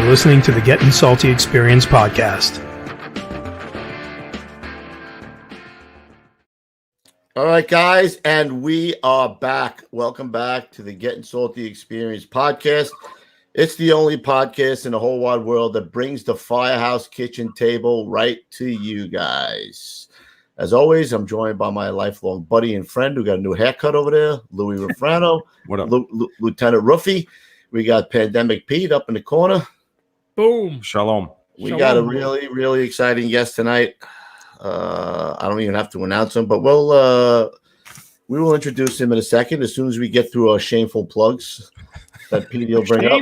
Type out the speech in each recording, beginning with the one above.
You're listening to the Gettin' Salty Experience podcast. All right, guys, and we are back. Welcome back to the Gettin' Salty Experience podcast. It's the only podcast in the whole wide world that brings the firehouse kitchen table right to you guys. As always, I'm joined by my lifelong buddy and friend who got a new haircut over there, Louis Rafrano. What up? Lieutenant Ruffy. We got Pandemic Pete up in the corner. Boom. Shalom. We got a really, really exciting guest tonight. I don't even have to announce him, but we will introduce him in a second as soon as we get through our shameful plugs that Pete will bring up.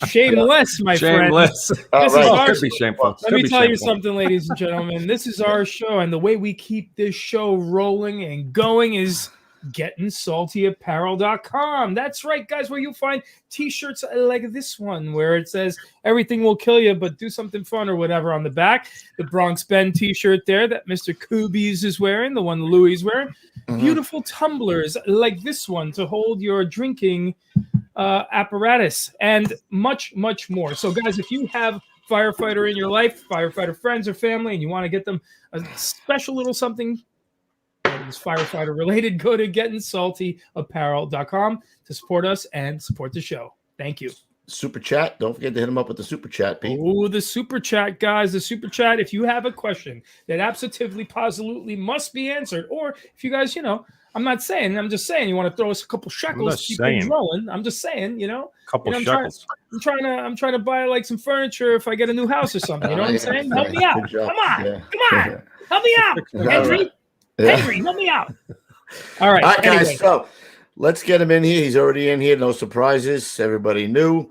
Shameless, my Shameless. friend. Could be shameful. Let me tell you something, ladies and gentlemen. This is our show, and the way we keep this show rolling and going is gettinsaltyapparel.com. That's right, guys, where you'll find t-shirts like this one, where it says everything will kill you, but do something fun or whatever on the back. The Bronx Ben t-shirt there that Mr. Kubies is wearing, the one Louis is wearing. Beautiful tumblers like this one to hold your drinking apparatus, and much, much more. So, guys, if you have firefighter in your life, firefighter friends or family, and you want to get them a special little something that is firefighter related, go to gettinsaltyapparel.com to support us and support the show. Thank you. Super chat. Don't forget to hit him up with the super chat, Pete. Oh, the super chat, guys. The super chat. If you have a question that absolutely, positively must be answered, or if you guys, I'm not saying, I'm just saying you want to throw us a couple shekels to keep things rolling. I'm just saying, Couple shekels. I'm trying to buy like some furniture if I get a new house or something. You know what I'm saying? Help me out. Come on. Help me out. Henry, help me out. All right, guys. So let's get him in here. He's already in here. No surprises. Everybody knew.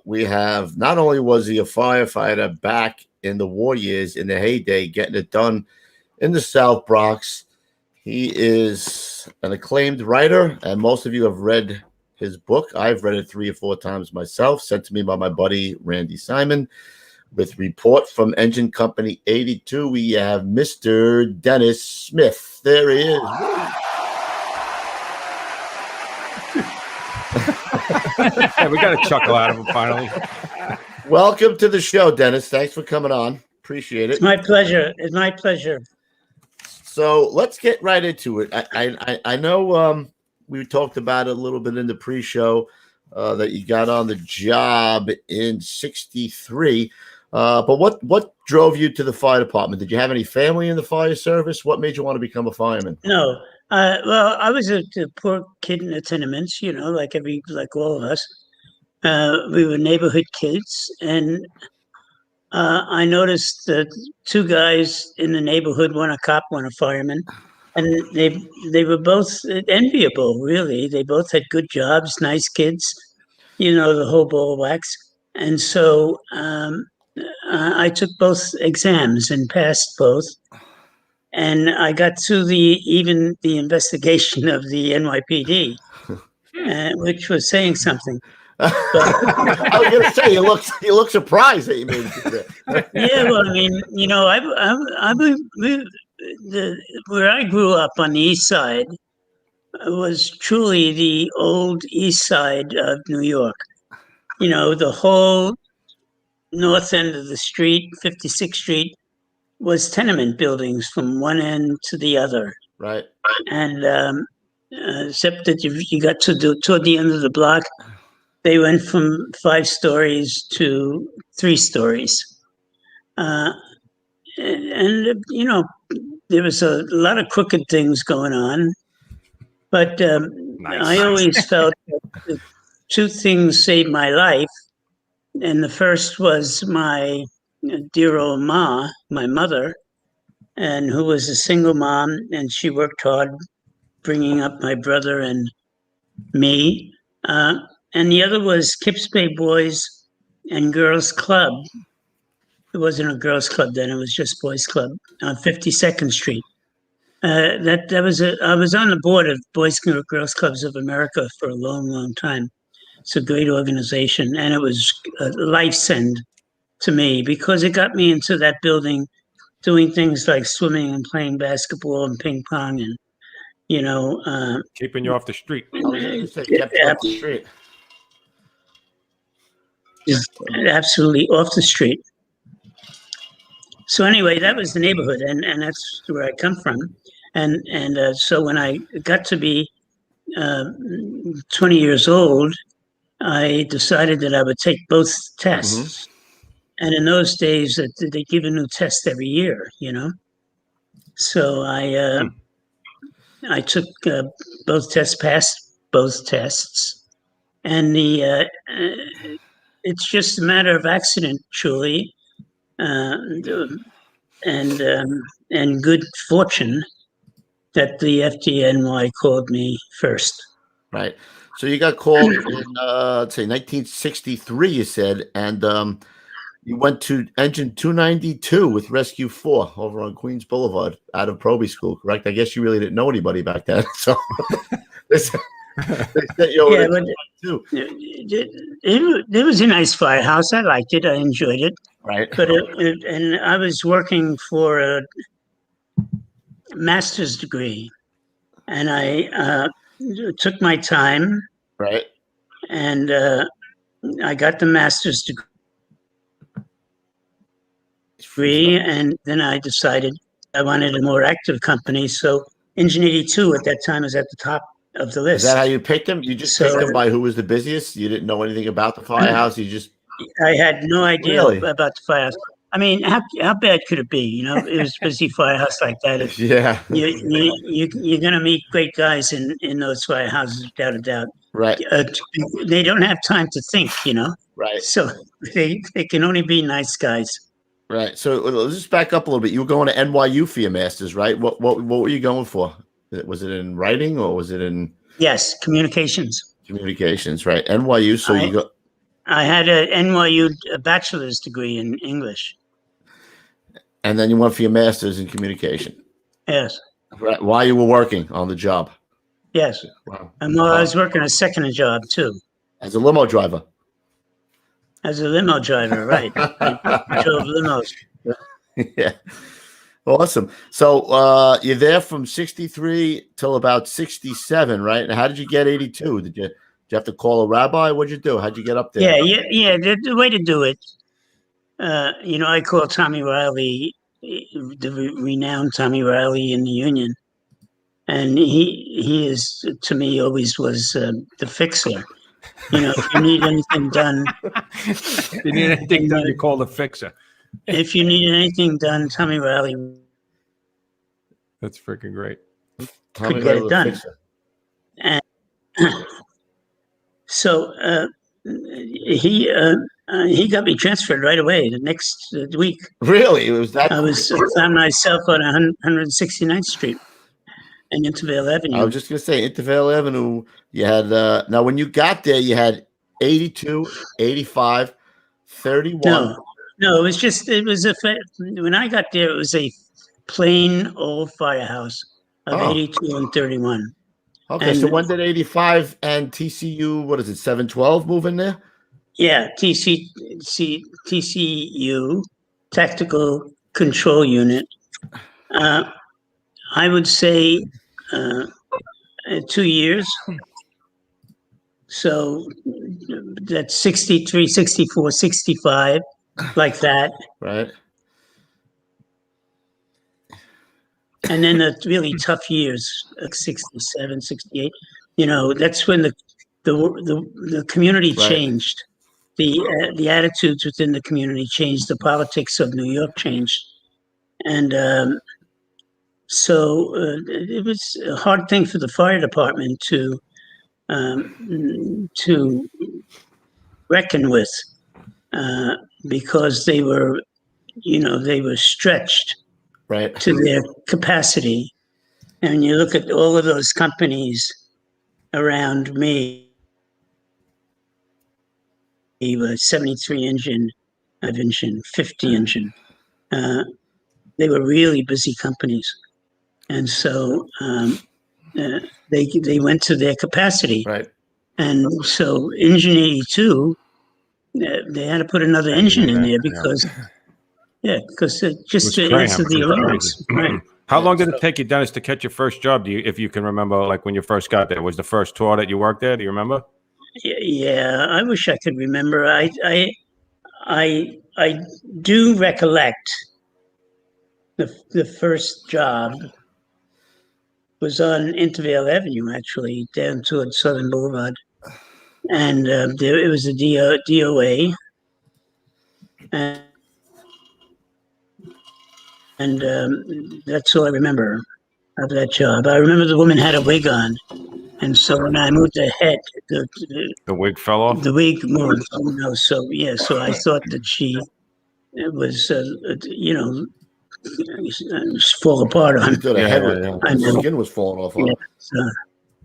We have, not only was he a firefighter back in the war years, in the heyday, getting it done in the South Bronx, he is an acclaimed writer, and most of you have read his book. I've read it 3 or 4 times myself, sent to me by my buddy Randy Simon. With Report from Engine Company 82, we have Mr. Dennis Smith. There he is. We got a chuckle out of him finally. Welcome to the show, Dennis. Thanks for coming on. Appreciate it. It's my pleasure. It's my pleasure. So let's get right into it. I know we talked about it a little bit in the pre-show that you got on the job in '63. But what drove you to the fire department? Did you have any family in the fire service? What made you want to become a fireman? No. Well, I was a poor kid in the tenements, like all of us. We were neighborhood kids, and I noticed that 2 guys in the neighborhood, one a cop, one a fireman, and they were both enviable, really. They both had good jobs, nice kids, the whole ball of wax. And so I took both exams and passed both. And I got to the investigation of the NYPD, which was saying something. I was going to say, you look surprised that you made it there. Yeah, well, I mean, where I grew up on the East Side was truly the old East Side of New York. The whole north end of the street, 56th Street, was tenement buildings from one end to the other. Right. And except that you got toward the end of the block, they went from 5 stories to 3 stories. And there was a lot of crooked things going on. But I always felt that 2 things saved my life. And the first was my dear old ma, my mother, and who was a single mom, and she worked hard bringing up my brother and me. And the other was Kips Bay Boys and Girls Club. It wasn't a girls club then; it was just Boys Club on 52nd Street. I was on the board of Boys and Girls Clubs of America for a long, long time. It's a great organization, and it was a life send to me because it got me into that building, doing things like swimming and playing basketball and ping pong, and keeping you off the street. Kept you off the street. is absolutely off the street. So anyway, that was the neighborhood, and that's where I come from. And so when I got to be 20 years old, I decided that I would take both tests. And in those days, they give a new test every year, you know. So I took both tests, passed both tests, and it's just a matter of accident, truly, and good fortune that the FDNY called me first. Right. So you got called in, let's say, 1963. You said, and you went to Engine 292 with Rescue 4 over on Queens Boulevard out of Proby School, correct? I guess you really didn't know anybody back then, so they sent you over Yeah, to but 292. it was a nice firehouse. I liked it. I enjoyed it. Right. But and I was working for a master's degree, and I took my time. Right. And I got the master's degree, and then I decided I wanted a more active company. So Engine 82 at that time was at the top of the list. Is that how you picked them? You just picked them by who was the busiest? You didn't know anything about the firehouse? You just... I had no idea Really? about the firehouse. I mean, how bad could it be? You know, it was a busy firehouse like that. Yeah. You're going to meet great guys in those firehouses, without a doubt. Right. They don't have time to think, you know. Right. So they can only be nice guys. Right. So let's just back up a little bit. You were going to NYU for your master's, right? What were you going for? Was it in writing or was it in... Yes, communications. Communications, right? NYU. So you go... I had a NYU bachelor's degree in English. And then you went for your master's in communication. Yes. Right. While you were working on the job. Yes. Wow. And I was working a second job too. As a limo driver. As a limo driver, right. I drove limos. Yeah. Awesome. So you're there from 63 till about 67, right? And how did you get 82? Did you have to call a rabbi? What'd you do? How'd you get up there? Yeah. The way to do it, you know, I called Tommy Riley, the renowned Tommy Riley in the Union. And he is, to me, always was the fixer. You know, if you need anything done. If you need anything done, you call the fixer. If you need anything done, Tommy Riley. That's freaking great. Could get it done. And so he got me transferred right away the next week. Really? It was that? I found myself on 169th Street and Intervale Avenue. I was just going to say, Intervale Avenue, you had, now when you got there, you had 82, 85, 31. No, when I got there, it was a plain old firehouse of 82 and 31. Okay, and so when did 85 and TCU, what is it, 712 move in there? Yeah, TCU, Tactical Control Unit. I would say 2 years. So that's 63, 64, 65, like that. Right. And then the really tough years, like 67, 68, you know, that's when the community changed. The attitudes within the community changed. The politics of New York changed. And so it was a hard thing for the fire department to reckon with because they were stretched to their capacity. And you look at all of those companies around me, a 73 engine, 50 engine. They were really busy companies. And so they went to their capacity. Right. And so Engine 82, they had to put another engine in there because just to answer the alarms. Right. How long did it take you, Dennis, to catch your first job? If you can remember, like when you first got there, was the first tour that you worked there? Do you remember? Yeah, I wish I could remember. I do recollect the first job was on Intervale Avenue, actually, down towards Southern Boulevard, and it was a DOA, and that's all I remember of that job. I remember the woman had a wig on, and so when I moved the head, The wig fell off. the wig moved. So yeah, so I thought that she was, fall apart on. You thought Yeah, head yeah, the skin was falling off. Huh? Yeah,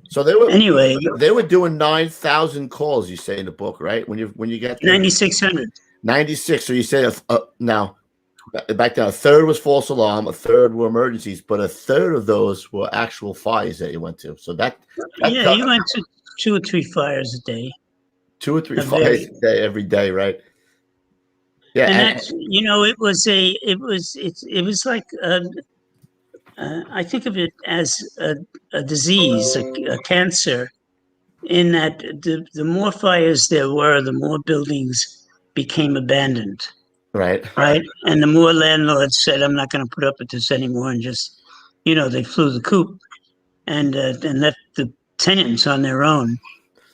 So they were anyway, they were doing 9,000 calls. You say in the book, right? When you get 9,600. 96. So you say now back then a third was false alarm, a third were emergencies, but a third of those were actual fires that you went to. So that Yeah, you went to 2 or 3 fires a day. 2 or 3 fires a day every day, right? Yeah, and that's, it was like I think of it as a disease, a cancer, in that the more fires there were, the more buildings became abandoned. right. And the more landlords said, I'm not going to put up with this anymore, and just, they flew the coop and left the tenants on their own.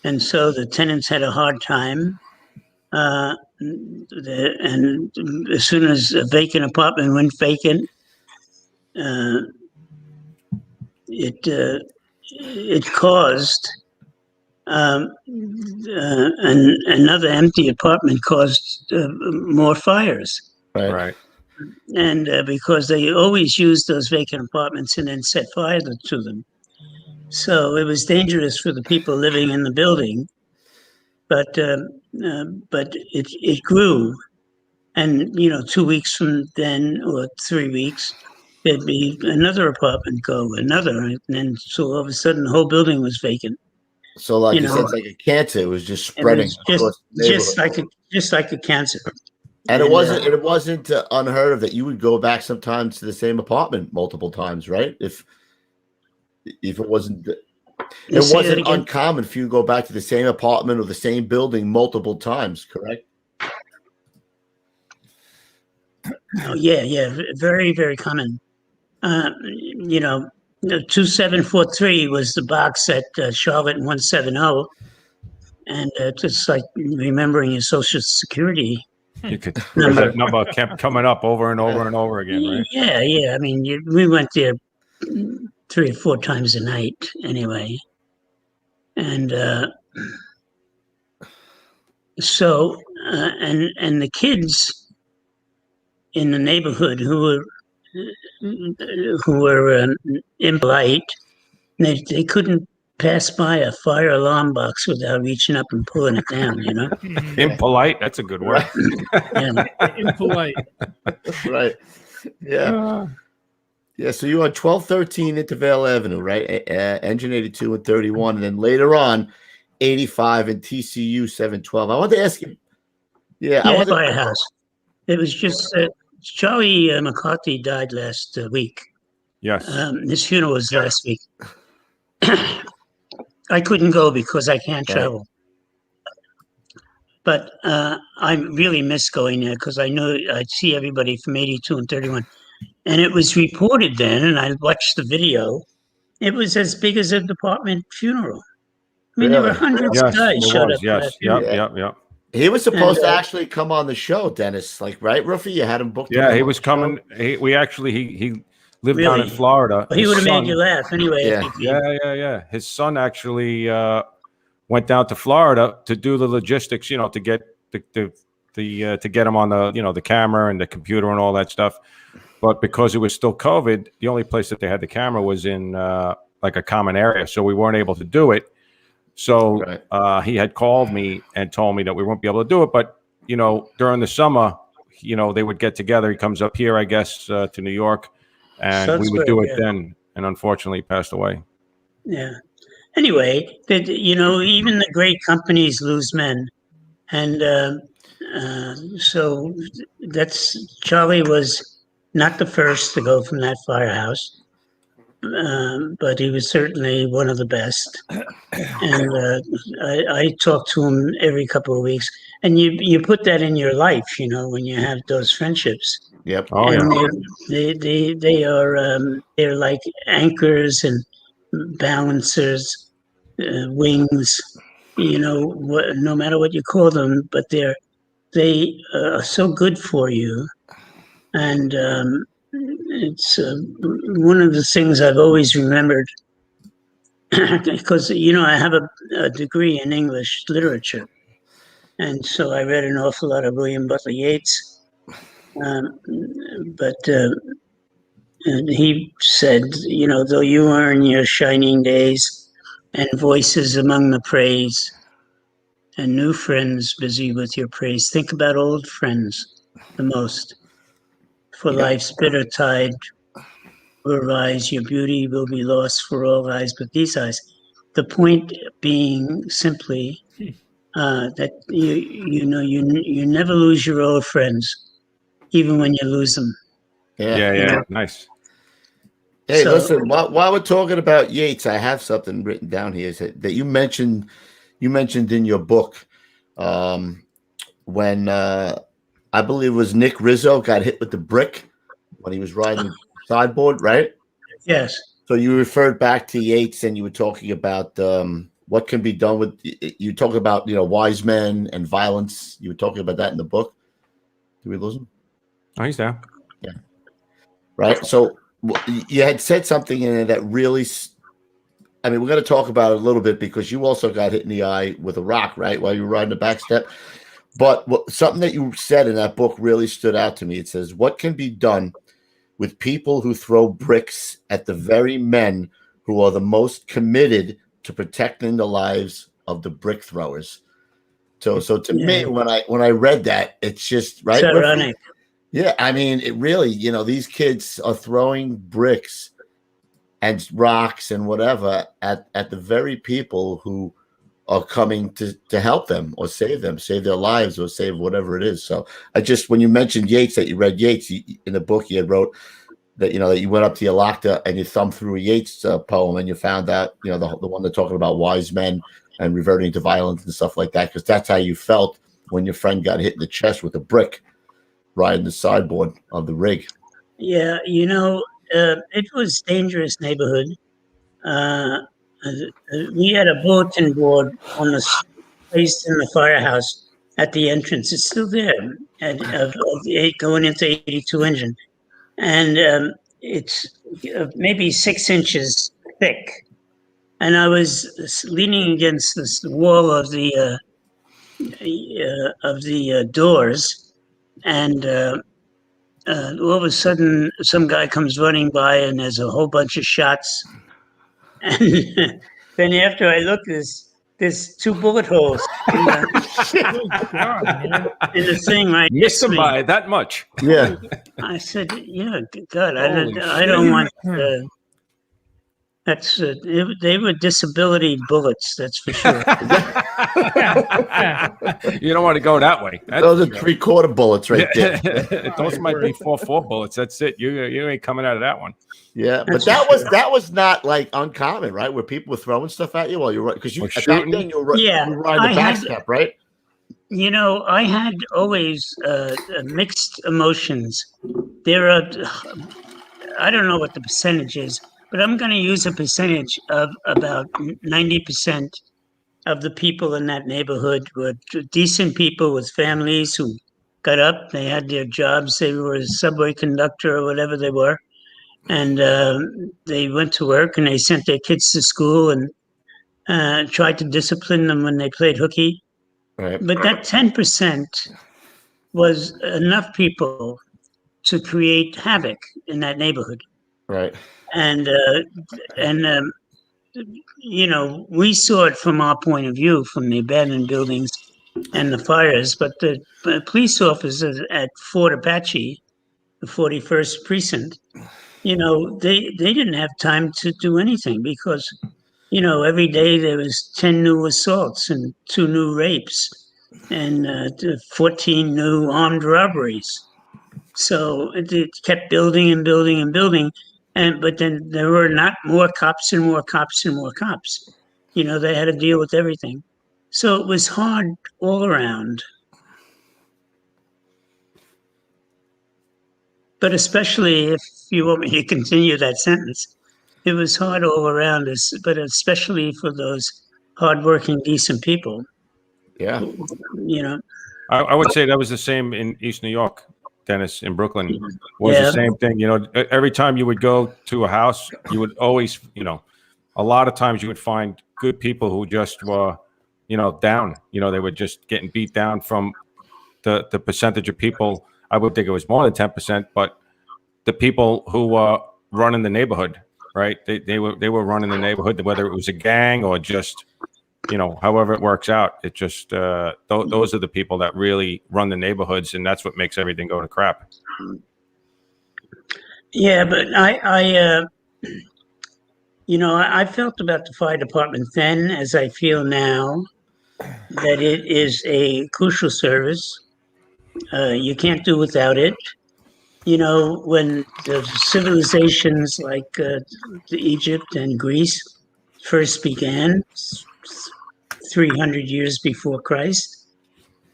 And so the tenants had a hard time. And as soon as a vacant apartment went vacant, it caused and another empty apartment caused more fires. Right. And because they always used those vacant apartments and then set fire to them. So it was dangerous for the people living in the building, but it grew. And, 2 weeks from then, or 3 weeks, there'd be another apartment go, another. And then so all of a sudden the whole building was vacant. So like you said, it's like a cancer. It was just spreading. Just like a cancer. And it wasn't unheard of that you would go back sometimes to the same apartment multiple times, right? If it wasn't uncommon for you to go back to the same apartment or the same building multiple times, correct? Oh, yeah, very, very common. 2743 was the box at Charlotte 170, and just like remembering your Social Security. You could that number kept coming up over and over and over again, right? Yeah. I mean, we went there 3 or 4 times a night anyway, and so and the kids in the neighborhood who were impolite, they couldn't pass by a fire alarm box without reaching up and pulling it down. Impolite. That's a good word. Yeah. Impolite. Right. Yeah. Yeah. So you're on 1213 Intervale Avenue, right? Engine 82 and 31, and then later on 85 and TCU 712. I want to ask you. Firehouse. It was just Charlie McCarthy died last week. Yes. His funeral was last week. I couldn't go because I can't travel. But I really miss going there because I know I'd see everybody from 82 and 31. And it was reported then, and I watched the video. It was as big as a department funeral. I mean, there were hundreds of guys showed up. Yes. Yep. He was supposed to actually come on the show, Dennis. Like, right, Ruffy? You had him booked. Yeah, he was coming. He lived down in Florida. Well, he would have made you laugh anyway. Yeah. His son actually went down to Florida to do the logistics, to get to get him on the the camera and the computer and all that stuff. But because it was still COVID, the only place that they had the camera was in like a common area, so we weren't able to do it. So he had called me and told me that we won't be able to do it. But, during the summer, they would get together. He comes up here, I guess, to New York, and we would do it then. And unfortunately, he passed away. Yeah. Anyway, even the great companies lose men. And so Charlie was not the first to go from that firehouse. but he was certainly one of the best. And I talk to him every couple of weeks. And you put that in your life, when you have those friendships. Yep. Oh yeah. And they are they're like anchors and balancers, wings, no matter what you call them, but they are so good for you. And it's one of the things I've always remembered because I have a degree in English literature, and so I read an awful lot of William Butler Yeats. But and he said, though you earn your shining days and voices among the praise, and new friends busy with your praise, think about old friends the most. For life's bitter tide will rise, your beauty will be lost for all eyes but these eyes. The point being simply that you never lose your old friends, even when you lose them. Yeah. Nice. Hey, listen. While we're talking about Yeats, I have something written down here that you mentioned. You mentioned in your book when I believe it was Nick Rizzo got hit with the brick when he was riding the sideboard, right? Yes. So you referred back to Yeats, and you were talking about what can be done with. You talk about wise men and violence. You were talking about that in the book. Did we lose him? Oh, he's there. Yeah. Right. So you had said something in it that really. I mean, we're going to talk about it a little bit because you also got hit in the eye with a rock, right, while you were riding the back step. But something that you said in that book really stood out to me. It says, what can be done with people who throw bricks at the very men who are the most committed to protecting the lives of the brick throwers? So to me, when I read that, it's just right. It's ironic. Yeah, I mean, it really, these kids are throwing bricks and rocks and whatever at the very people who are coming to help them or save them, save their lives or save whatever it is. So when you mentioned Yeats, that you read Yeats in the book, you had wrote that, that you went up to your locker and you thumbed through a Yeats poem and you found out, the one they're talking about wise men and reverting to violence and stuff like that, because that's how you felt when your friend got hit in the chest with a brick riding the sideboard of the rig. Yeah, it was a dangerous neighborhood. We had a bulletin board on the place in the firehouse at the entrance. It's still there, going into 82 engine. And it's maybe 6 inches thick. And I was leaning against this wall of the doors, and all of a sudden, some guy comes running by, and there's a whole bunch of shots. And then after I look, there's 2 bullet holes in the thing right Miss next to him me. by that much. Yeah. I said, "Yeah, God, I don't want." They were disability bullets, that's for sure. You don't want to go that way. Those are 3/4 bullets right there. Those might be 4 bullets. That's it. You ain't coming out of that one. Yeah, but that was not like uncommon, right? Where people were throwing stuff at you while you were, because back then you were riding the back step, right? I had always mixed emotions. There are, I don't know what the percentage is, but I'm going to use a percentage of about 90% of the people in that neighborhood were decent people with families who got up. They had their jobs. They were a subway conductor or whatever they were. And they went to work and they sent their kids to school and tried to discipline them when they played hooky. Right. But that 10% was enough people to create havoc in that neighborhood. Right. And we saw it from our point of view, from the abandoned buildings and the fires. But the police officers at Fort Apache, the 41st Precinct, they didn't have time to do anything because, every day there was 10 new assaults and 2 new rapes and 14 new armed robberies. So it kept building and building and building. but then there were not more cops and more cops and more cops. They had to deal with everything. So it was hard all around. But especially if you want me to continue that sentence, it was hard all around us, but especially for those hardworking, decent people. Yeah. I would say that was the same in East New York, Dennis, in Brooklyn. Was the same thing. Every time you would go to a house, you would always, a lot of times you would find good people who just were, down. They were just getting beat down from the percentage of people. I would think it was more than 10%, but the people who were running the neighborhood, right? They were running the neighborhood, whether it was a gang or just, however it works out. It just those are the people that really run the neighborhoods, and that's what makes everything go to crap. Yeah, but I felt about the fire department then, as I feel now, that it is a crucial service. You can't do without it. When the civilizations like Egypt and Greece first began, 300 years before Christ,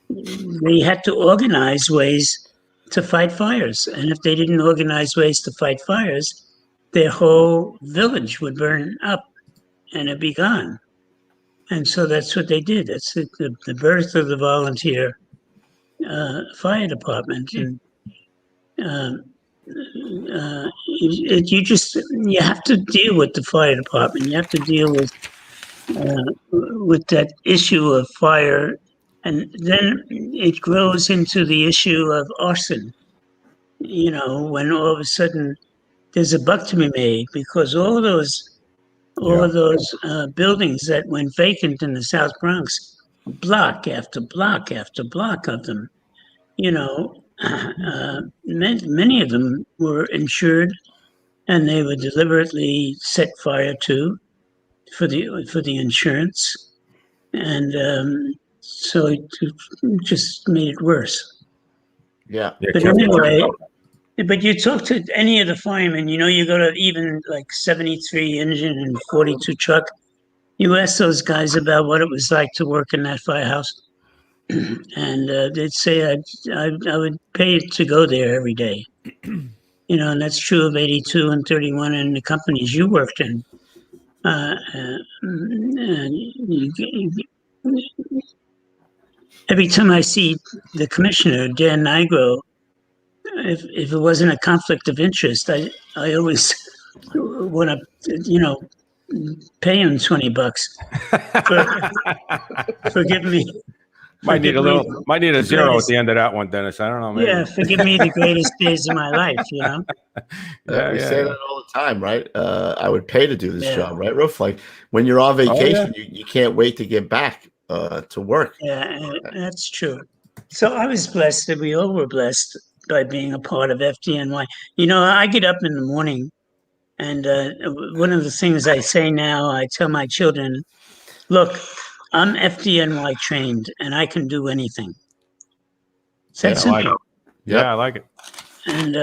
they had to organize ways to fight fires. And if they didn't organize ways to fight fires, their whole village would burn up and it'd be gone. And so that's what they did. That's the birth of the volunteer fire department. And you have to deal with the fire department. You have to deal with that issue of fire, and then it grows into the issue of arson. When all of a sudden there's a buck to be made because all of those buildings that went vacant in the South Bronx, block after block after block of them, many of them were insured, and they were deliberately set fire to for the insurance, and so it just made it worse. Yeah. But anyway, but you talk to any of the firemen, you go to even like 73 engine and 42 truck, you ask those guys about what it was like to work in that firehouse, and they'd say I would pay to go there every day. And that's true of 82 and 31 and the companies you worked in. Every time I see the commissioner, Dan Nigro, if it wasn't a conflict of interest, I always want to, pay him $20 for giving me. Might need a zero at the end of that one, Dennis. I don't know. Maybe. Yeah, forgive me the greatest days of my life. We say that all the time, right? I would pay to do this job, right, Roof? Like when you're on vacation, you can't wait to get back to work. Yeah, that's true. So I was blessed that we all were blessed by being a part of FDNY. I get up in the morning, and one of the things I say now, I tell my children, look, I'm FDNY trained, and I can do anything. It's that simple. I like it. Yeah, I like it. And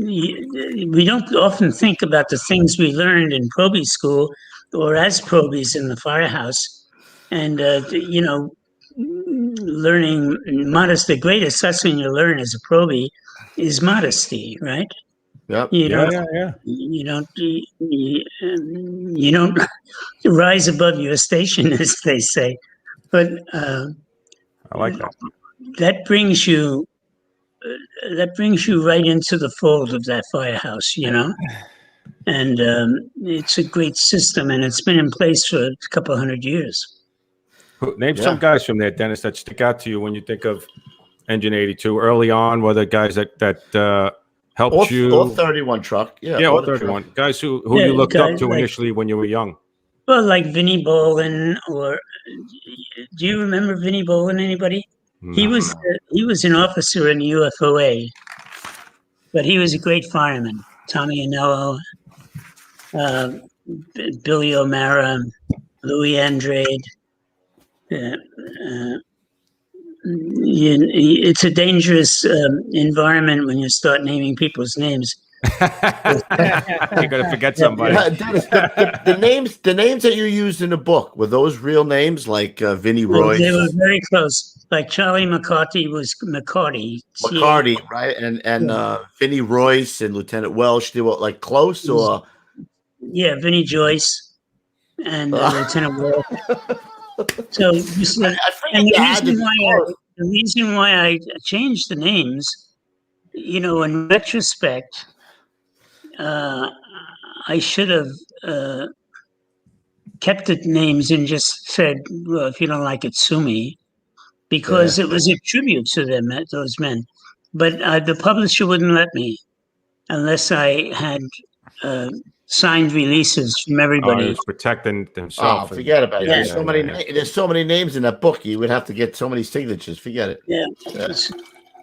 we don't often think about the things we learned in probie school or as probies in the firehouse. And, learning modesty, the greatest lesson you learn as a probie is modesty, right? Yep. You don't rise above your station, as they say. But I like that. That brings you right into the fold of that firehouse, And it's a great system, and it's been in place for a couple hundred years. Name some guys from there, Dennis, that stick out to you when you think of Engine 82 early on. Were the guys that helped you? All 31 truck. Yeah, all 31. Truck. Guys who you looked up to initially when you were young. Well, like Vinnie Bolin, or do you remember Vinnie Bolin, anybody? No. He was an officer in the UFOA, but he was a great fireman. Tommy Anello, Billy O'Mara, Louis Andrade. It's a dangerous environment when you start naming people's names. You're gonna forget somebody. Dennis, the names that you used in the book, were those real names like Vinnie Royce? They were very close. Like Charlie McCarthy was McCarty. McCarty, right? And Vinnie Royce and Lieutenant Welsh, they were like close or? Yeah, Vinnie Joyce and Lieutenant Welsh. So you said, and the reason why I changed the names, you know, in retrospect, I should have kept the names and just said, well, if you don't like it, sue me, because it was a tribute to them, those men. But the publisher wouldn't let me unless I had signed releases from everybody. He was protecting himself. Oh, forget about it. There's so many names in that book. You would have to get so many signatures. Forget it. Yeah.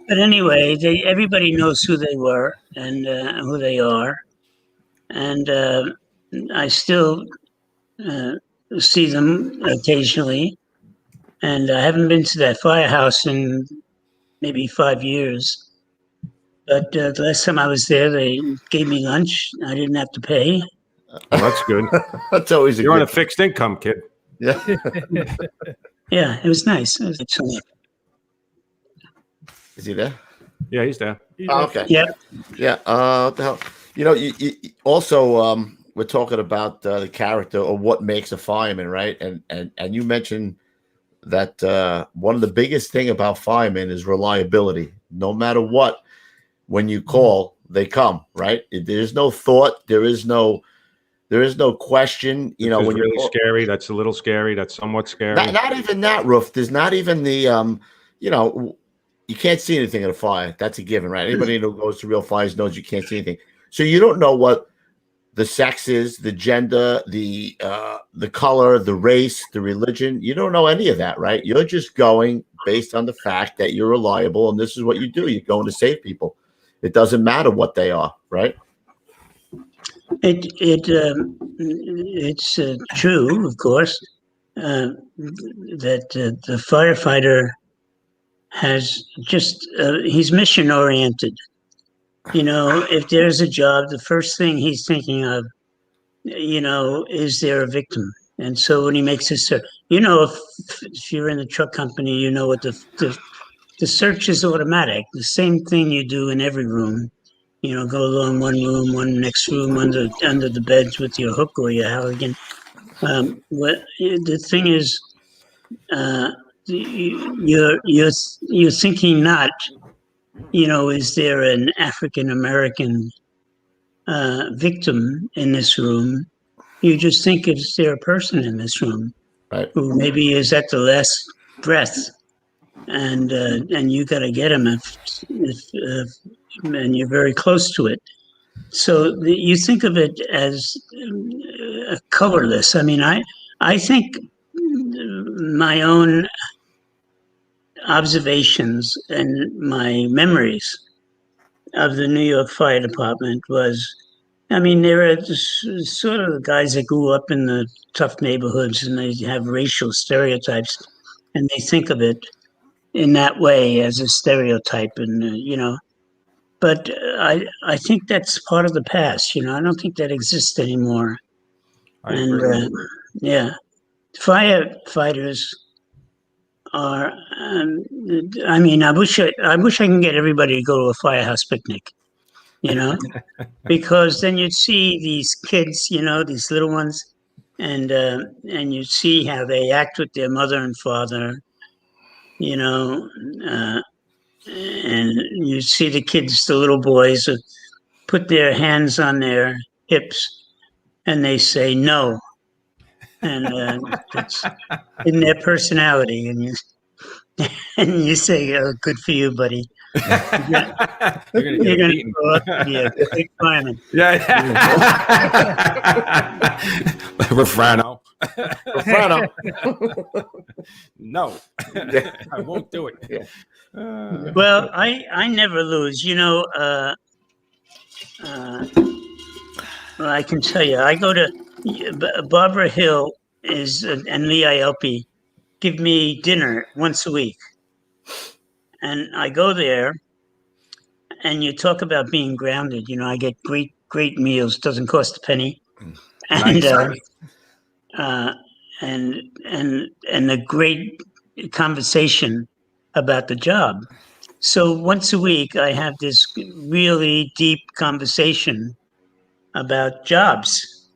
But anyway, everybody knows who they were and who they are. And I still see them occasionally. And I haven't been to that firehouse in maybe 5 years. But the last time I was there, they gave me lunch. I didn't have to pay. Well, that's good. That's always You're on a fixed income, kid. Yeah. Yeah, it was nice. It was excellent. Is he there? Yeah, he's there. Oh, okay. Yeah. Yeah. What the hell? You know, you also we're talking about the character or what makes a fireman, right? And you mentioned that one of the biggest thing about firemen is reliability. No matter what, when you call, they come, right? There's no thought. There is no question. You know, when really you're scary. That's a little scary. That's somewhat scary. Not even that, Roof. There's not even the you know, you can't see anything in a fire. That's a given, right? Anybody who goes to real fires knows you can't see anything. So you don't know what the sex is, the gender, the color, the race, the religion. You don't know any of that, right? You're just going based on the fact that you're reliable, and this is what you do. You're going to save people. It doesn't matter what they are, right? It's true, of course, that the firefighter has just he's mission oriented. You know, if there's a job, the first thing he's thinking of, you know, is there a victim? And so when he makes his search, you know, if you're in the truck company, you know what the search is automatic. The same thing you do in every room. You know, go along one room, one next room, under the beds with your hook or your Halligan. What the thing is, you're thinking not, you know, is there an African American victim in this room? You just think, is there a person in this room, right, who maybe is at the last breath, and you got to get him if and you're very close to it. So you think of it as colorless. I mean, I think my own observations and my memories of the New York Fire Department was, I mean, there are sort of the guys that grew up in the tough neighborhoods and they have racial stereotypes and they think of it in that way as a stereotype, and you know, but I think that's part of the past. You know, I don't think that exists anymore. And yeah, firefighters are. I mean, I wish I can get everybody to go to a firehouse picnic. You know, because then you'd see these kids, you know, these little ones, and you'd see how they act with their mother and father. You know, and you see the kids, the little boys, put their hands on their hips, and they say no, and it's in their personality, and you say, "Oh, good for you, buddy." You're gonna grow up to be a big fireman. Yeah. Refrano. No, I won't do it. Yeah. Well, I never lose. You know, well, I can tell you, I go to Barbara Hill and Lee Ielpi give me dinner once a week. And I go there and you talk about being grounded. I get great meals. Doesn't cost a penny, and and a great conversation about the job. So once a week, I have this really deep conversation about jobs.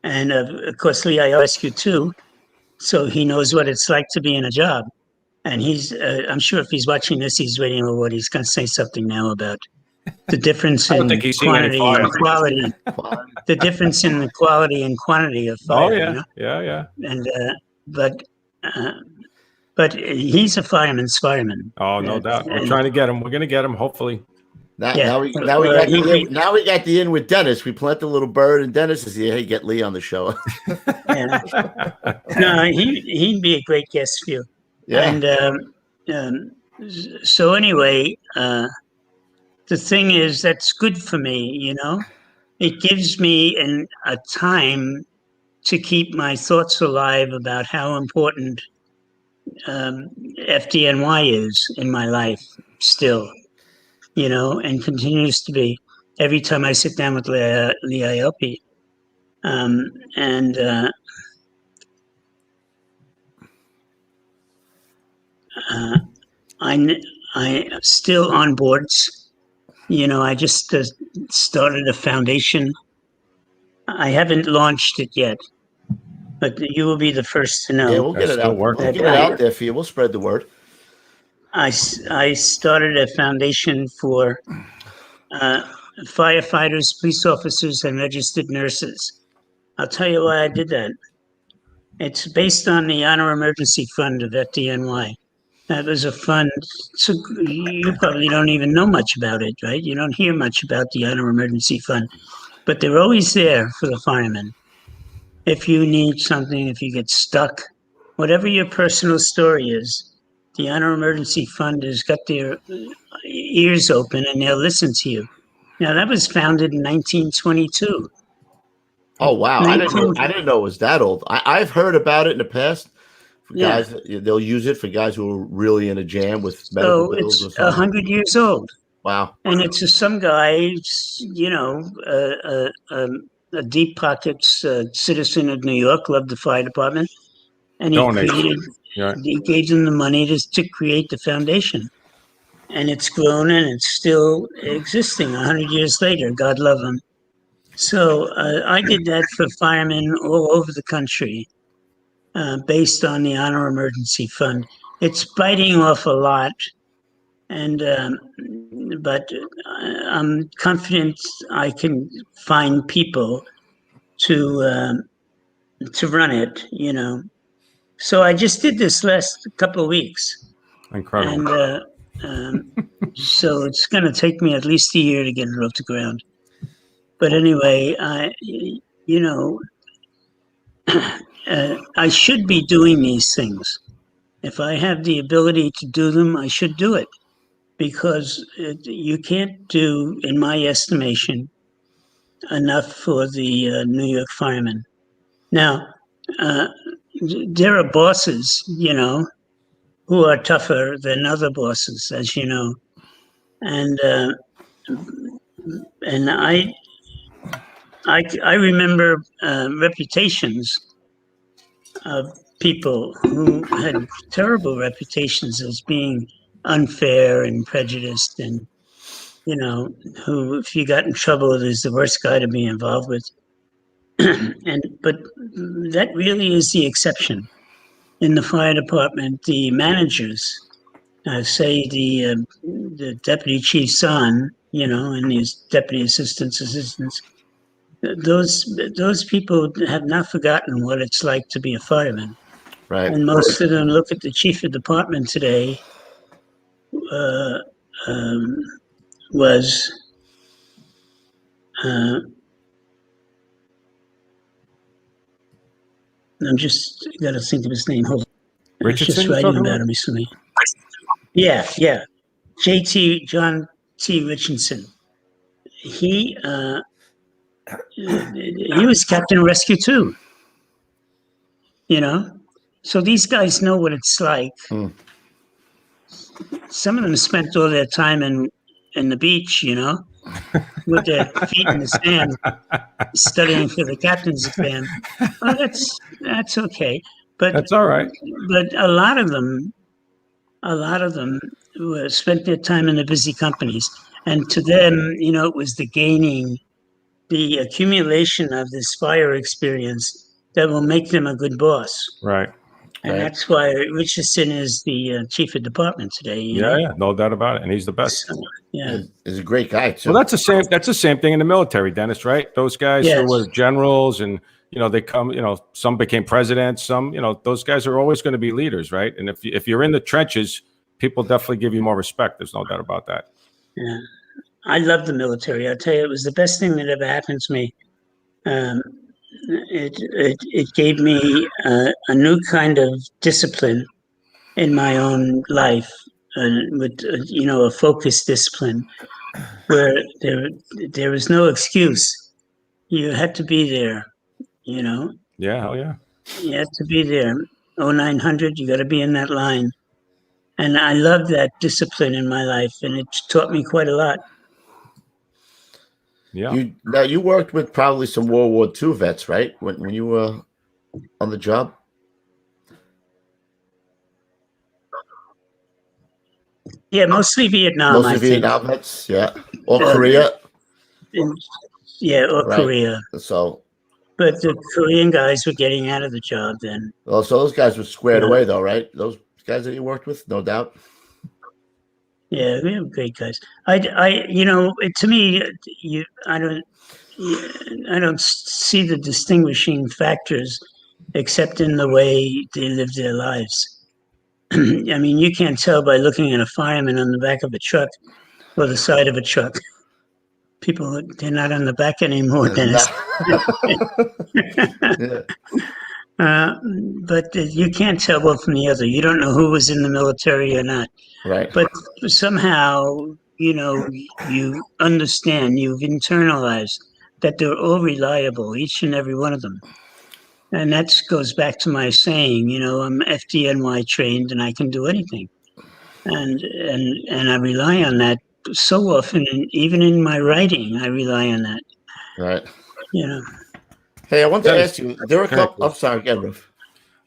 And of course, Lee, I ask you too, so he knows what it's like to be in a job. And I'm sure if he's watching this, he's waiting for what he's going to say something now about the difference in quantity and quality. The difference in the quality and quantity of fire. Oh yeah, yeah. And but he's a fireman's fireman. Oh, no doubt. We're trying to get him. We're going to get him, hopefully. Now we got the in with Dennis. We plant the little bird, and Dennis is here. Hey, get Lee on the show. No, he'd be a great guest for you. Yeah. And so anyway, the thing is that's good for me. It gives me a time to keep my thoughts alive about how important FDNY is in my life still. And continues to be every time I sit down with Lee Iopi. I still on boards. I just started a foundation. I haven't launched it yet, but you will be the first to know. Yeah, we'll get it out. We'll get it out there for you. We'll spread the word. I started a foundation for firefighters, police officers, and registered nurses. I'll tell you why I did that. It's based on the Honor Emergency Fund of FDNY. That was a fund. So you probably don't even know much about it, right? You don't hear much about the Honor Emergency Fund, but they're always there for the firemen. If you need something, if you get stuck, whatever your personal story is, the Honor Emergency Fund has got their ears open and they'll listen to you. Now, that was founded in 1922. Oh, wow. I didn't know it was that old. I've heard about it in the past. For guys, they'll use it for guys who are really in a jam with medical bills or something. So it's 100 years old. Wow. And it's some guy, a deep pockets citizen of New York, loved the fire department. And he gave them the money to create the foundation. And it's grown and it's still existing 100 years later. God love him. So I did that for firemen all over the country based on the Honor Emergency Fund. It's biting off a lot, but I'm confident I can find people to run it, So I just did this last couple of weeks. Incredible. And so it's going to take me at least a year to get it off the ground. But anyway, I should be doing these things. If I have the ability to do them, I should do it. Because you can't do, in my estimation, enough for the New York firemen. Now, there are bosses, who are tougher than other bosses, as you know. And I remember reputations of people who had terrible reputations as being unfair and prejudiced, and who, if you got in trouble, is the worst guy to be involved with. But that really is the exception. In the fire department, the managers, say the deputy chief's son, and his deputy assistants, those people have not forgotten what it's like to be a fireman. Right. And most of them look at the chief of department today was I'm just got to think of his name. Hold on. Richardson? I was just writing about him recently. Yeah. John T. Richardson. He was Captain of Rescue too. So these guys know what it's like. some of them spent all their time in the beach, with their feet in the sand, studying for the captain's exam. Well, that's okay, but That's all right. But a lot of them spent their time in the busy companies, and to them, it was the accumulation of this fire experience that will make them a good boss. Right. And that's why Richardson is the chief of department today. Yeah, no doubt about it, and he's the best. So, yeah, he's a great guy too. Well, that's the same thing in the military, Dennis. Right? Those guys who were generals, and they come. Some became presidents. Some, those guys are always going to be leaders, right? And if you're in the trenches, people definitely give you more respect. There's no doubt about that. Yeah, I love the military. I tell you, it was the best thing that ever happened to me. It gave me a new kind of discipline in my own life, with a focused discipline where there was no excuse. You had to be there, Yeah, hell yeah. You had to be there. 0900, you got to be in that line. And I love that discipline in my life, and it taught me quite a lot. Yeah. You worked with probably some World War II vets, right? When you were on the job? Yeah, mostly Vietnam. Mostly Vietnam vets, yeah. Or Korea. Or right. Korea. So, but the Korean guys were getting out of the job then. Well, so those guys were squared away, though, right? Those guys that you worked with, no doubt. Yeah, we have great guys. To me, I don't see the distinguishing factors except in the way they live their lives. I mean, you can't tell by looking at a fireman on the back of a truck or the side of a truck. People, they're not on the back anymore, Dennis. But you can't tell one from the other. You don't know who was in the military or not. Right. But somehow, you understand, you've internalized that they're all reliable, each and every one of them. And that goes back to my saying, I'm FDNY trained and I can do anything. And I rely on that so often, and even in my writing, I rely on that. Right. Hey, I want to ask you, there are a couple. I'm sorry, again, Ruth.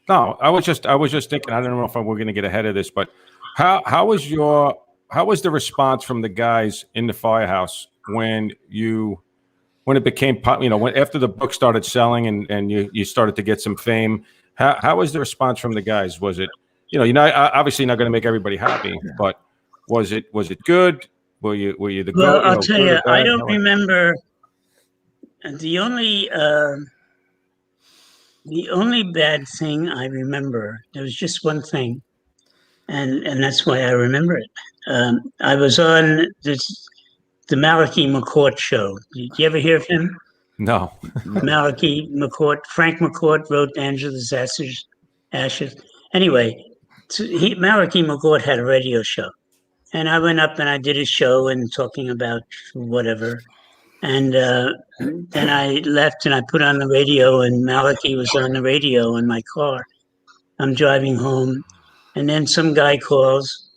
No, I was just thinking. I don't know if we're going to get ahead of this, but how was the response from the guys in the firehouse when it became after the book started selling and you started to get some fame? How was the response from the guys? Was it obviously not going to make everybody happy, but was it good? Were you the well? I'll tell you, I don't remember. The only bad thing I remember, there was just one thing, and that's why I remember it. I was on the Malachi McCourt show. Did you ever hear of him? No. Malachi McCourt. Frank McCourt wrote Angela's Ashes. Anyway, Malachi McCourt had a radio show. And I went up and I did a show and talking about whatever. And then I left and I put on the radio, and Malachi was on the radio in my car. I'm driving home, and then some guy calls.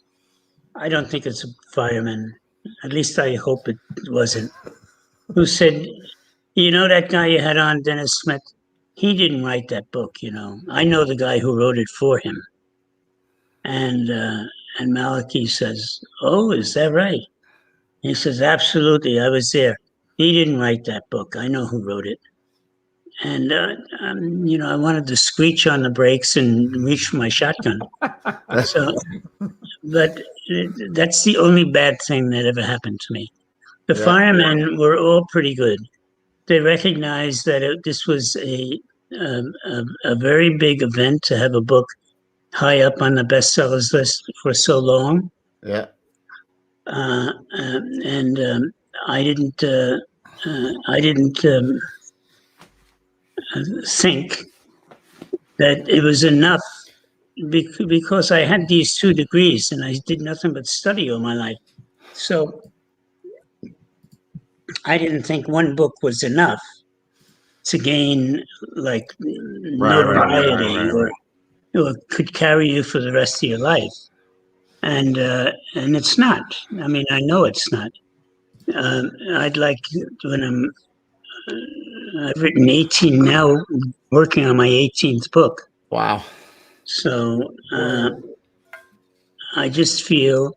I don't think it's a fireman. At least I hope it wasn't. Who said, that guy you had on, Dennis Smith? He didn't write that book, I know the guy who wrote it for him. And Malachi says, "Oh, is that right?" He says, "Absolutely, I was there. He didn't write that book. I know who wrote it." And, I wanted to screech on the brakes and reach for my shotgun. But that's the only bad thing that ever happened to me. The firemen were all pretty good. They recognized that this was a very big event to have a book high up on the bestsellers list for so long. Yeah. And I didn't think that it was enough because I had these 2 degrees and I did nothing but study all my life. So I didn't think one book was enough to gain notoriety or could carry you for the rest of your life. and it's not. I mean, I know it's not. I'd like when I've written 18 now, working on my 18th book. Wow. So I just feel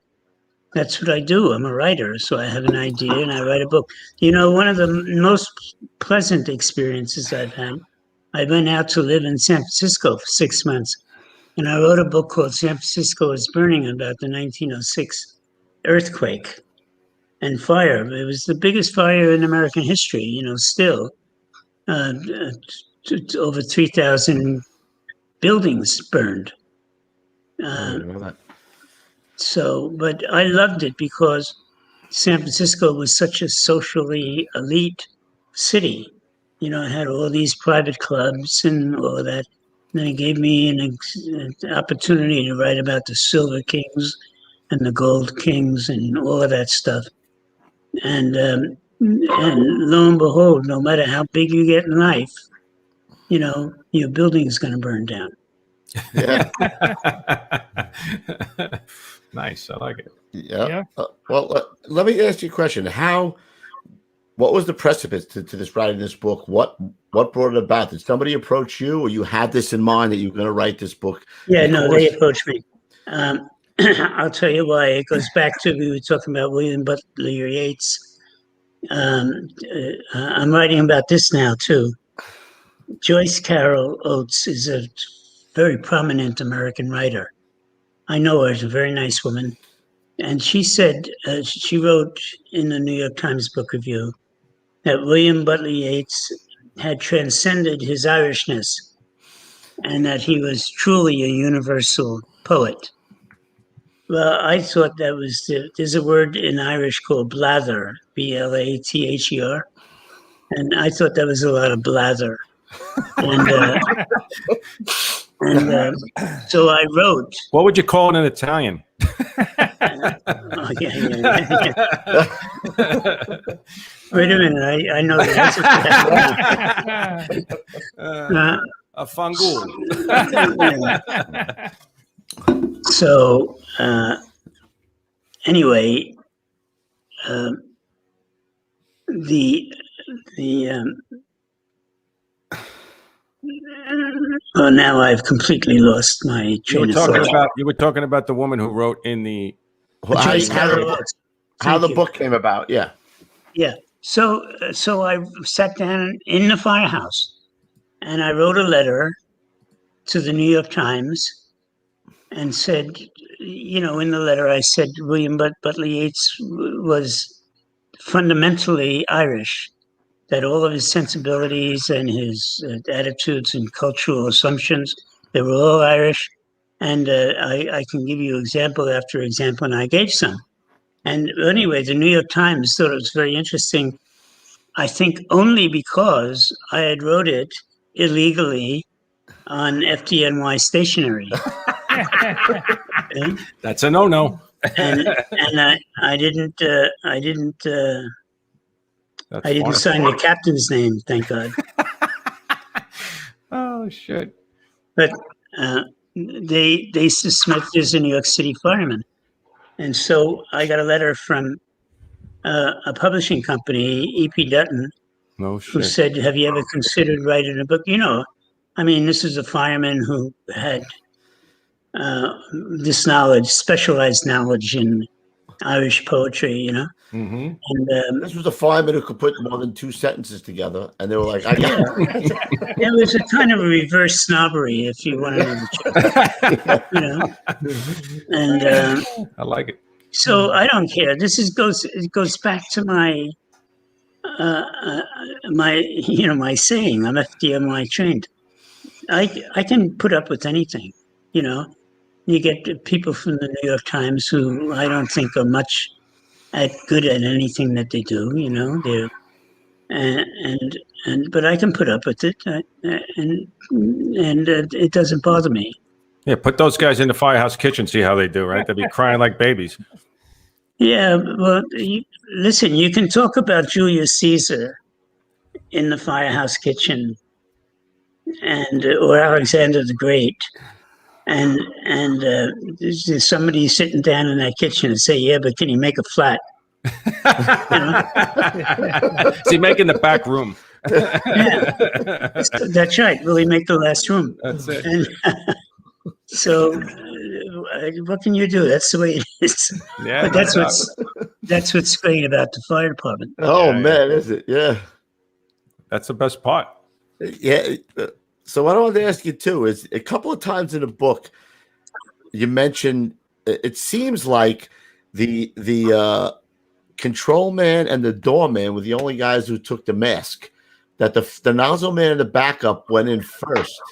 that's what I do. I'm a writer, so I have an idea and I write a book. You know, one of the most pleasant experiences I've had, I went out to live in San Francisco for 6 months, and I wrote a book called San Francisco is Burning about the 1906 earthquake and fire. It was the biggest fire in American history, you know, still. Over 3,000 buildings burned. So, but I loved it because San Francisco was such a socially elite city. You know, it had all these private clubs and all of that. And then it gave me an opportunity to write about the Silver Kings and the Gold Kings and all of that stuff. And lo and behold, no matter how big you get in life, you know, your building is going to burn down. Yeah. Nice. I like it. Yeah. Let me ask you a question. What was the precipice to this writing this book? What brought it about? Did somebody approach you, or you had this in mind that you were going to write this book? Yeah, no, they approached me. I'll tell you why. It goes back to, we were talking about William Butler Yeats. I'm writing about this now too. Joyce Carol Oates is a very prominent American writer. I know her, she's a very nice woman. And she said, she wrote in the New York Times Book Review that William Butler Yeats had transcended his Irishness and that he was truly a universal poet. Well, I thought that was, there's a word in Irish called blather, B-L-A-T-H-E-R. And I thought that was a lot of blather. And so I wrote. What would you call it in Italian? Oh, yeah. Wait a minute, I know the answer to that. A fangul. So anyway, well, now I've completely lost my train of thought. You were talking about the woman who wrote in the how the book came about. Yeah. Yeah. So I sat down in the firehouse and I wrote a letter to the New York Times and said, you know, in the letter I said William Butler Yeats was fundamentally Irish, that all of his sensibilities and his attitudes and cultural assumptions, they were all Irish. And I can give you example after example, and I gave some. And anyway, the New York Times thought it was very interesting, I think only because I had wrote it illegally on FDNY stationery. Okay? That's a no-no. And I didn't sign the captain's name, thank God. Oh, shit. But they suspect there's a New York City fireman. And so I got a letter from a publishing company, E.P. Dutton, who said, have you ever considered writing a book? You know, I mean, this is a fireman who had this knowledge, specialized knowledge in Irish poetry, you know. Mm-hmm. And this was a fireman who could put more than two sentences together, and they were like, "I got it." It was a kind of a reverse snobbery, if you wanted to, you know. And I like it. So I don't care. It goes back to my my saying. I'm FDNY trained. I can put up with anything, you know. You get people from the New York Times who I don't think are much good at anything that they do, you know. But I can put up with it, and it doesn't bother me. Yeah, put those guys in the firehouse kitchen, see how they do, right? They'll be crying like babies. Yeah, well, listen, you can talk about Julius Caesar in the firehouse kitchen, or Alexander the Great, and there's somebody sitting down in that kitchen and say, "Yeah, but can you make a flat?" See, making the back room. That's right. Really make the last room. That's it. And so, what can you do? That's the way it is. Yeah, But that's what's great about the fire department. Oh Yeah, man, is it? Yeah. that's the best part. Yeah. So what I wanted to ask you too is a couple of times in the book you mentioned it seems like the control man and the doorman were the only guys who took the mask. That the nozzle man and the backup went in first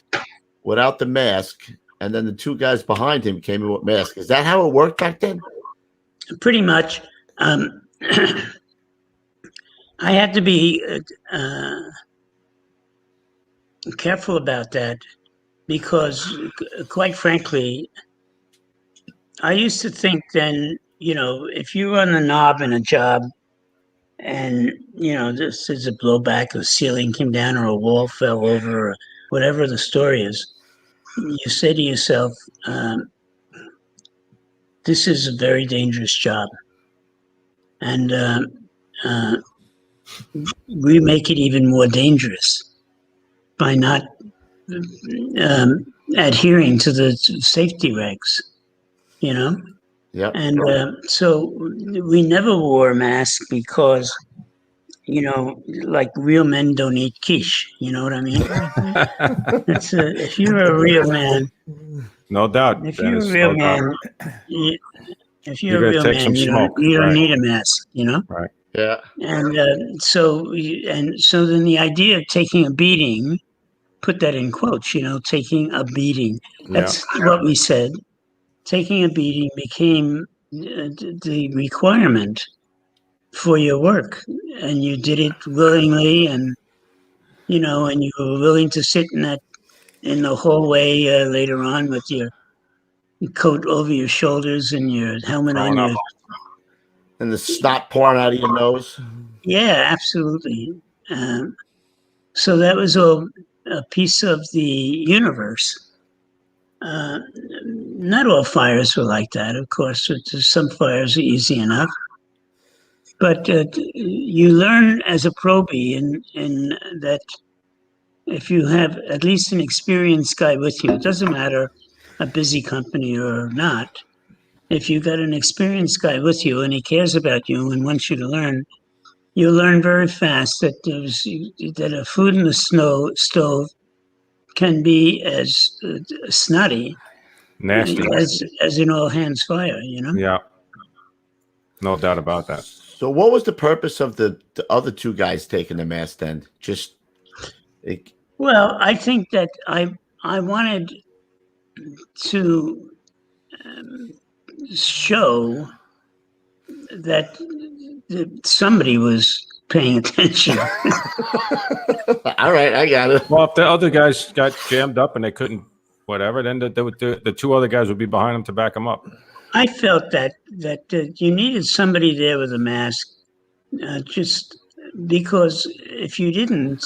without the mask, and then the two guys behind him came in with masks. Is that how it worked back then? Pretty much. I had to be careful about that because, quite frankly, I used to think then, if you run the knob in a job and, this is a blowback, a ceiling came down or a wall fell over or whatever the story is, you say to yourself, this is a very dangerous job. And we make it even more dangerous by not adhering to the safety regs, Yeah. And so we never wore a mask because, like real men don't eat quiche. You know what I mean? If you're a real man, No doubt. if you're a real man, if you're a real man, you don't need a mask. Right. Yeah. And so then the idea of taking a beating, put that in quotes, taking a beating. That's what we said. Taking a beating became the requirement for your work, and you did it willingly, and and you were willing to sit in the hallway later on with your coat over your shoulders and your helmet on your. And the snot pouring out of your nose. Yeah, absolutely. So that was a piece of the universe. Not all fires were like that, of course. Some fires are easy enough. But you learn as a probie in that if you have at least an experienced guy with you, it doesn't matter a busy company or not. If you got an experienced guy with you and he cares about you and wants you to learn, you'll learn very fast that a food in the stove can be as snotty, Nasty, as an all hands fire. Yeah, no doubt about that. So, what was the purpose of the other two guys taking the mask then? Well, I think that I wanted to show that somebody was paying attention. All right, I got it. Well, if the other guys got jammed up and they couldn't, whatever, then the two other guys would be behind them to back them up. I felt that you needed somebody there with a mask, just because if you didn't,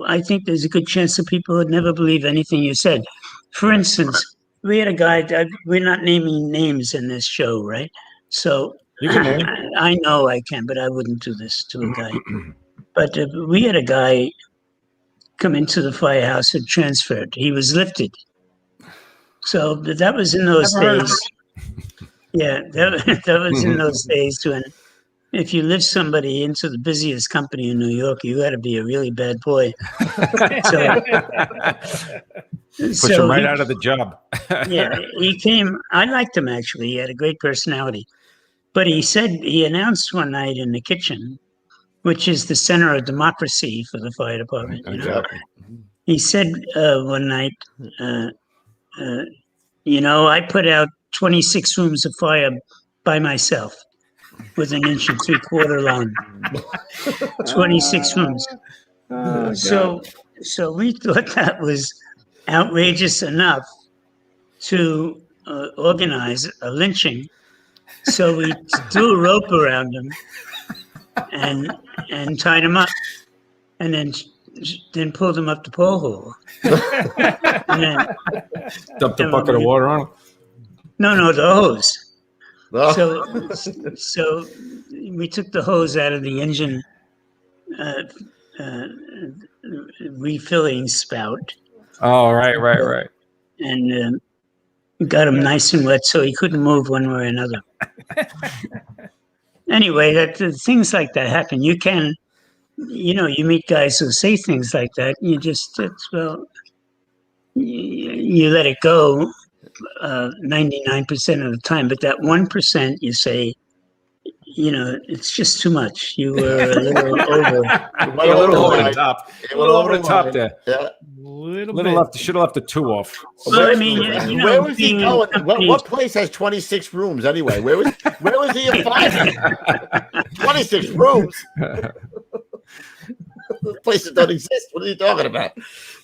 I think there's a good chance that people would never believe anything you said. For instance, we had a guy. We're not naming names in this show, right? So You can name. I know I can, but I wouldn't do this to a guy. But we had a guy come into the firehouse and transferred. He was lifted. So that was in those days. Yeah, that was in those days when if you lift somebody into the busiest company in New York, you got to be a really bad boy. Push him right out of the job. Yeah, he came. I liked him, actually. He had a great personality. But he announced one night in the kitchen, which is the center of democracy for the fire department. Exactly. He said one night, I put out 26 rooms of fire by myself with 1 3/4 line. 26 rooms. So we thought that was outrageous enough to organize a lynching. So we threw a rope around him and tied him up, and then then pulled him up the pole hole. And then, Dumped a bucket of water on him. no, the hose. Oh. So we took the hose out of the engine refilling spout. Oh, right. And got him nice and wet so he couldn't move one way or another. Anyway, things like that happen. You can, you meet guys who say things like that. You just, you let it go 99% of the time. But that 1% you say, it's just too much. You were a little over. A little over the top. A little over the top there. Yeah. Should have left the 2 off. Well, I mean, where was he going? What place has 26 rooms anyway? Where was he in 26 rooms? Places don't exist. What are you talking about?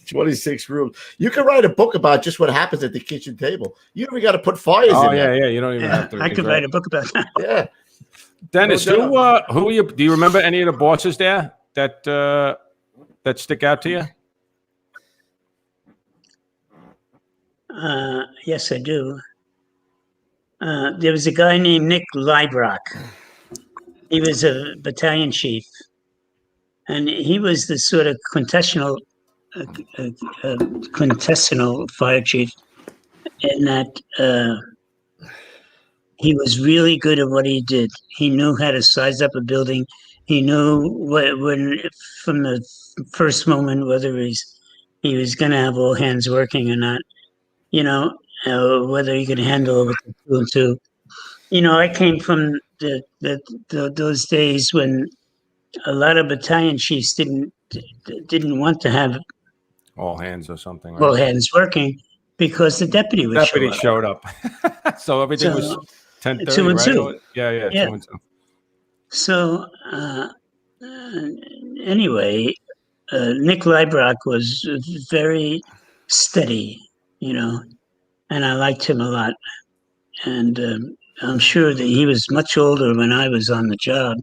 26 rooms. You can write a book about just what happens at the kitchen table. You don't even got to put fires in there. Yeah. You don't even have to. I could write a book about that. Yeah. Dennis, who are you? Do you remember any of the bosses there that stick out to you? Yes, I do. There was a guy named Nick Librock. He was a battalion chief, and he was the sort of quintessential fire chief in that he was really good at what he did. He knew how to size up a building. He knew when from the first moment whether he was going to have all hands working or not. Whether you could handle it with the 2 and 2. I came from those days when a lot of battalion chiefs didn't want to have all hands or something. All hands working because the deputy showed up. So everything was 10:30, 2 and right? 2. Yeah. 2 and 2. So anyway, Nick Librock was very steady, and I liked him a lot. And I'm sure that he was much older when I was on the job,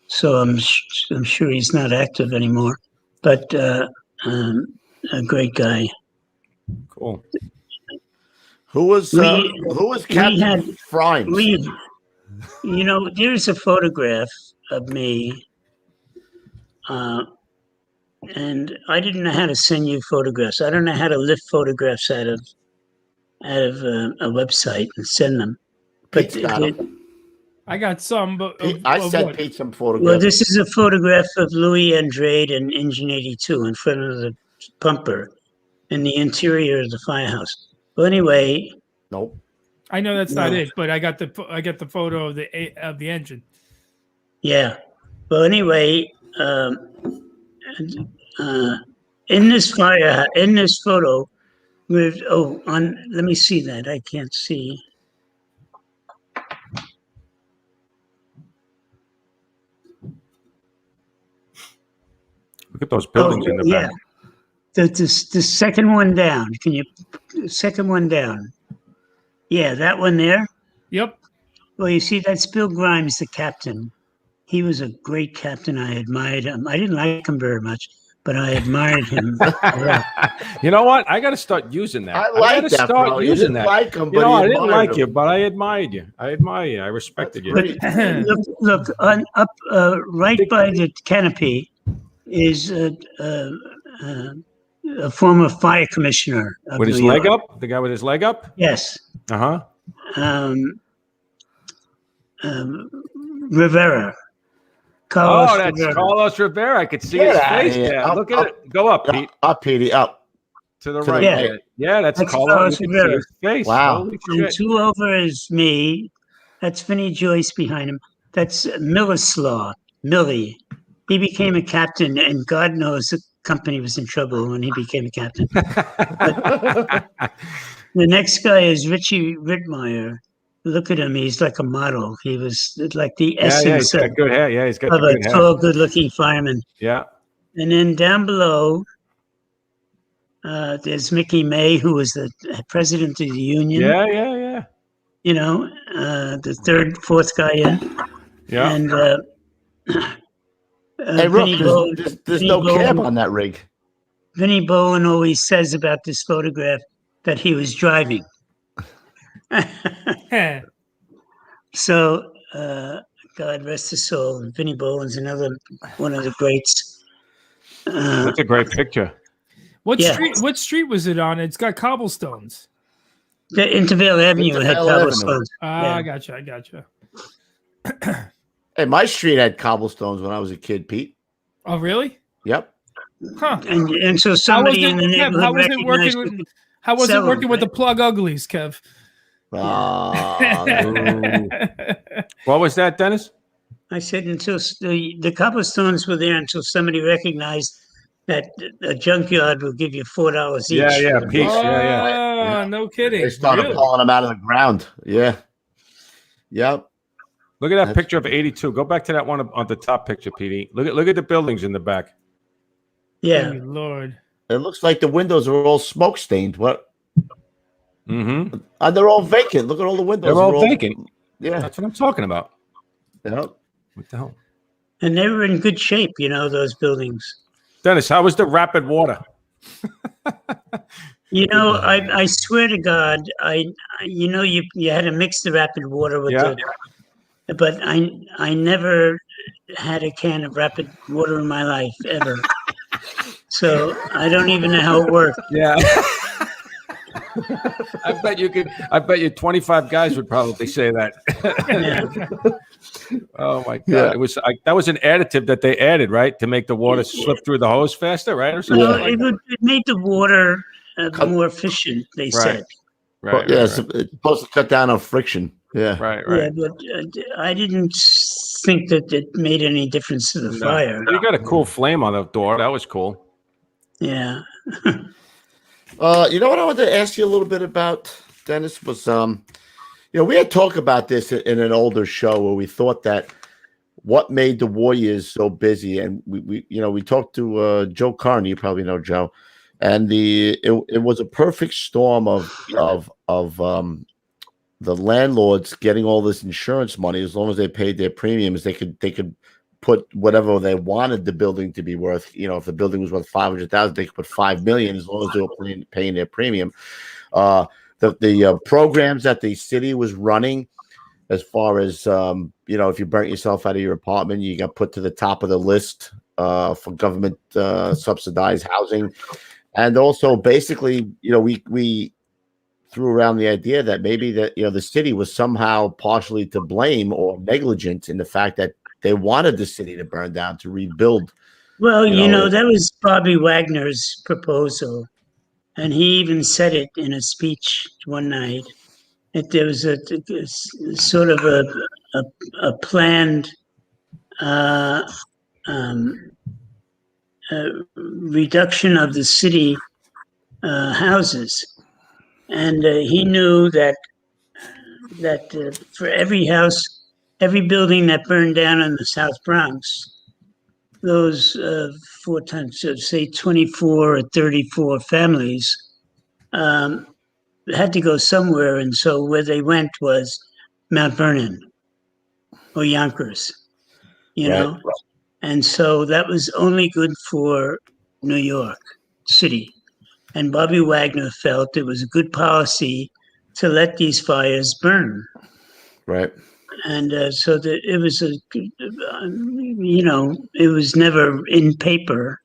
so I'm sure he's not active anymore. But a great guy. Cool. Who was Captain Frimes? There's a photograph of me, and I didn't know how to send you photographs. I don't know how to lift photographs out of a website and send them. But I got some, but I sent Pete some photographs. Well, this is a photograph of Louis Andrade and Engine 82 in front of the pumper in the interior of the firehouse. Well, anyway. Nope. I know that's not it, but I got the photo of the engine. Yeah. Well, anyway, in this photo, let me see that. I can't see. Look at those buildings in the back. The second one down. Second one down. Yeah, that one there. Yep. Well, you see, that's Bill Grimes, the captain. He was a great captain. I admired him. I didn't like him very much, but I admired him. You know what? I got to start using that. I like that, start bro. using that. Like him, but I didn't like you, but I admired you. I respected you. But look up right by the canopy is a former fire commissioner of with his New leg York. up. The guy with his leg up. Yes. Rivera. That's Carlos Rivera. I could see his face there. Look at it. Go up, Pete. Up, Petey, up. To the right. Yeah, that's Carlos Rivera. His face. Wow. And 2 over is me. That's Vinnie Joyce behind him. That's Millislaw. Millie. He became a captain, and God knows the company was in trouble when he became a captain. The next guy is Richie Rittmeyer. Look at him. He's like a model. He was like the essence he's got good hair. Yeah, he's got of good a tall, good-looking fireman. Yeah. And then down below, there's Mickey May, who was the president of the union. Yeah. The 4th guy in. Yeah. And Hey, Rook, Vinnie Bowen, there's Vinnie no cab Bowen- on that rig. Vinnie Bowen always says about this photograph that he was driving. Heh. So, God rest his soul. Vinnie Bowen's another one of the greats. That's a great picture. What Yeah. street? What street was it on? It's got cobblestones. The Intervale Avenue had Intervale Avenue. cobblestones. Ah, Yeah. I gotcha. Hey, my street had cobblestones when I was a kid, Pete. Oh, really? Yep. Huh? And so How was somebody it, in the Kev? neighborhood How was it recognized working you with? could How was it sell 'em, working with the right? plug uglies, Kev? What was that, Dennis? I said until the cobblestones were there until somebody recognized that a junkyard will give you $4 each. Yeah, piece. Oh, Yeah. no kidding. They started Really? pulling them out of the ground. Yeah. Yep. Look at that That's- picture of 82. Go back to that one on the top picture, PD. Look at the buildings in the back. Yeah. Oh, Lord. It looks like the windows are all smoke stained. What? Mm-hmm. And they're all vacant. Look at all the windows. They're all vacant. Yeah. That's what I'm talking about. Yep. What the hell? And they were in good shape, those buildings. Dennis, how was the rapid water? I swear to God, you had to mix the rapid water with but I never had a can of rapid water in my life ever. So I don't even know how it worked. Yeah. I bet you 25 guys would probably say that. Oh my God. Yeah. It was that was an additive that they added, right? To make the water slip through the hose faster, right? Or something Well, like it made the water more efficient, they Right. said. Right, Yeah, right, it's supposed to cut down on friction. Yeah. right. Yeah, but I didn't think that it made any difference to the No. fire. You got a cool flame on the door. That was cool. Yeah. You know what I wanted to ask you a little bit about, Dennis, was we had talked about this in an older show where we thought that what made the Warriors so busy, and we talked to Joe Carney, you probably know Joe, and it was a perfect storm of the landlords getting all this insurance money. As long as they paid their premiums, they could put whatever they wanted the building to be worth. If the building was worth $500,000, they could put $5 million as long as they were paying their premium. The programs that the city was running, as far as if you burnt yourself out of your apartment, you got put to the top of the list for government subsidized housing, and also basically, we threw around the idea that maybe that the city was somehow partially to blame or negligent in the fact that they wanted the city to burn down to rebuild. Well, that was Bobby Wagner's proposal. And he even said it in a speech one night, that there was a sort of a planned reduction of the city houses. And he knew that for every house, every building that burned down in the South Bronx, those 4 times, so say 24 or 34 families had to go somewhere. And so where they went was Mount Vernon or Yonkers, know? And so that was only good for New York City. And Bobby Wagner felt it was a good policy to let these fires burn. Right. And so that it was it was never in paper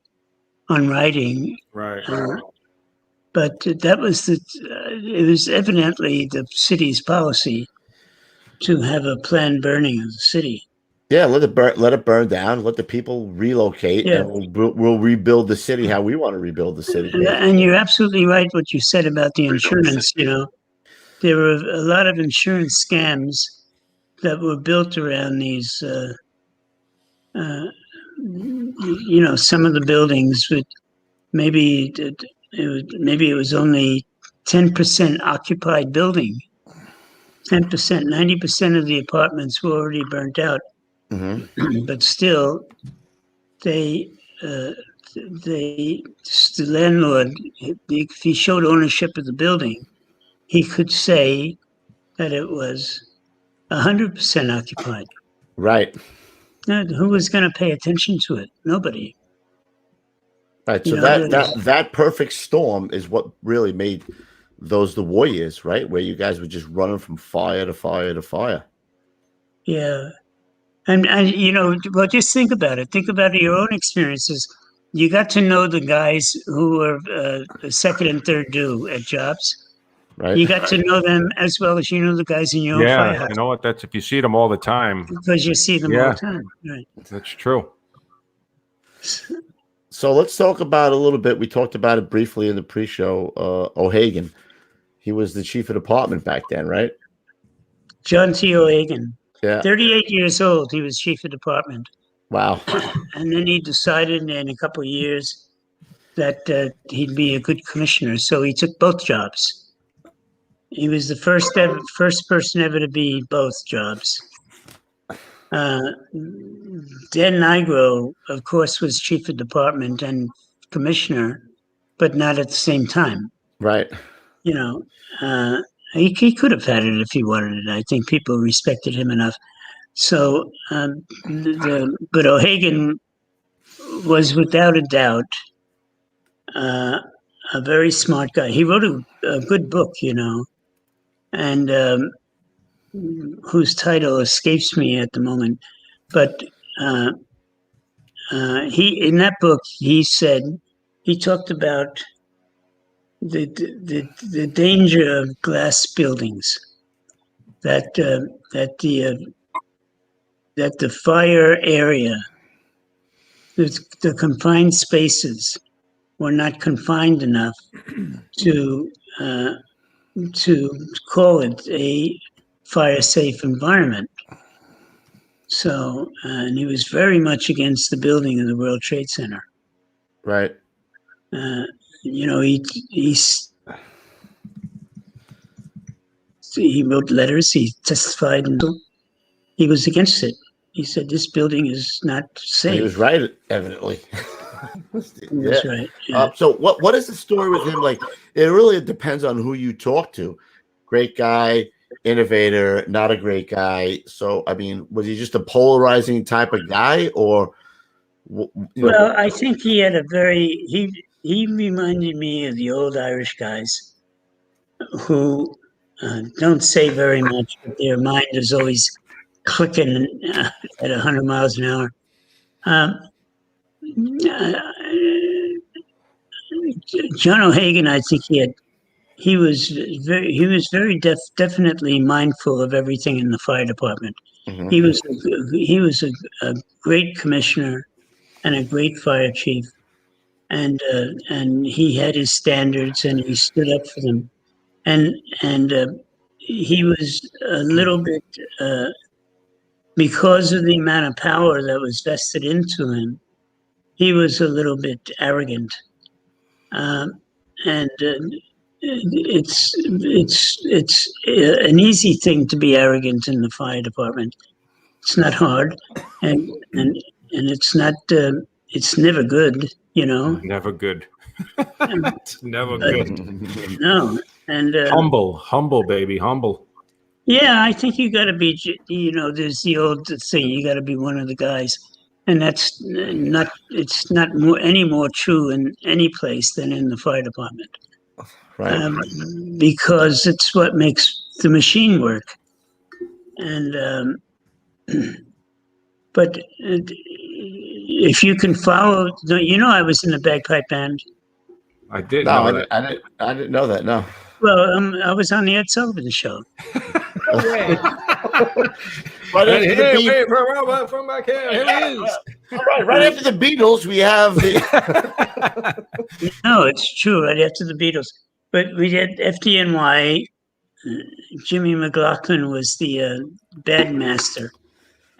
on writing. Right. But that was it was evidently the city's policy to have a planned burning of the city. Yeah, let it burn down. Let the people relocate, and we'll rebuild the city how we want to rebuild the city. And you're absolutely right what you said about the insurance. There were a lot of insurance scams that were built around these. Some of the buildings would maybe it was only 10% occupied building. 10%, 90% of the apartments were already burnt out. Mm-hmm. But still, the landlord, if he showed ownership of the building, he could say that it was 100% occupied. Right. Who was going to pay attention to it? Nobody. Right. You So know, that perfect storm is what really made those the warriors, right? Where you guys were just running from fire to fire to fire. Yeah. And well, just think about it. Think about your own experiences. You got to know the guys who were second and third due at jobs. Right. You got to know them as well as you know the guys in your own Yeah, firehouse you know what? That's if you see them all the time. because you see them all the time. Right. That's true. So let's talk about a little bit. We talked about it briefly in the pre-show. O'Hagan, he was the chief of department back then, right? John T. O'Hagan, Yeah. 38 years old. He was chief of department. Wow. And then he decided in a couple of years that he'd be a good commissioner. So he took both jobs. He was the first person ever to be both jobs. Dan Nigro, of course, was chief of department and commissioner, but not at the same time. Right. You know, he could have had it if he wanted it. I think people respected him enough. So, but O'Hagan was without a doubt a very smart guy. He wrote a good book, and whose title escapes me at the moment. But he, in that book, he talked about the danger of glass buildings, that the fire area, the confined spaces were not confined enough to call it a fire-safe environment. So, and he was very much against the building of the World Trade Center. Right. He wrote letters. He testified, and he was against it. He said this building is not safe. He was right, evidently. That's right. Yeah. So what is the story with him? Like, it really depends on who you talk to. Great guy, innovator, not a great guy. So, I mean, was he just a polarizing type of guy, or? Well, I think he had he reminded me of the old Irish guys who don't say very much, but their mind is always clicking at 100 miles an hour. John O'Hagan, I think he was very definitely mindful of everything in the fire department. Mm-hmm. He was a great commissioner and a great fire chief, and he had his standards and he stood up for them, and he was a little bit because of the amount of power that was vested into him. He was a little bit arrogant, and it's an easy thing to be arrogant in the fire department. It's not hard, and it's not. It's never good, Never good. It's never good. No, and Humble, baby, humble. yeah, I think you got to be. There's the old thing. You got to be one of the guys. And that's not. It's not any more true in any place than in the fire department, Right? Because it's what makes the machine work. And but if you can follow, I was in the bagpipe band. I did. No, I didn't know that. No. Well, I was on the Ed Sullivan Show. Right after from back here. Here he is. Right after the Beatles, we have the. No, it's true. Right after the Beatles, but we did FDNY. Jimmy McLaughlin was the bandmaster,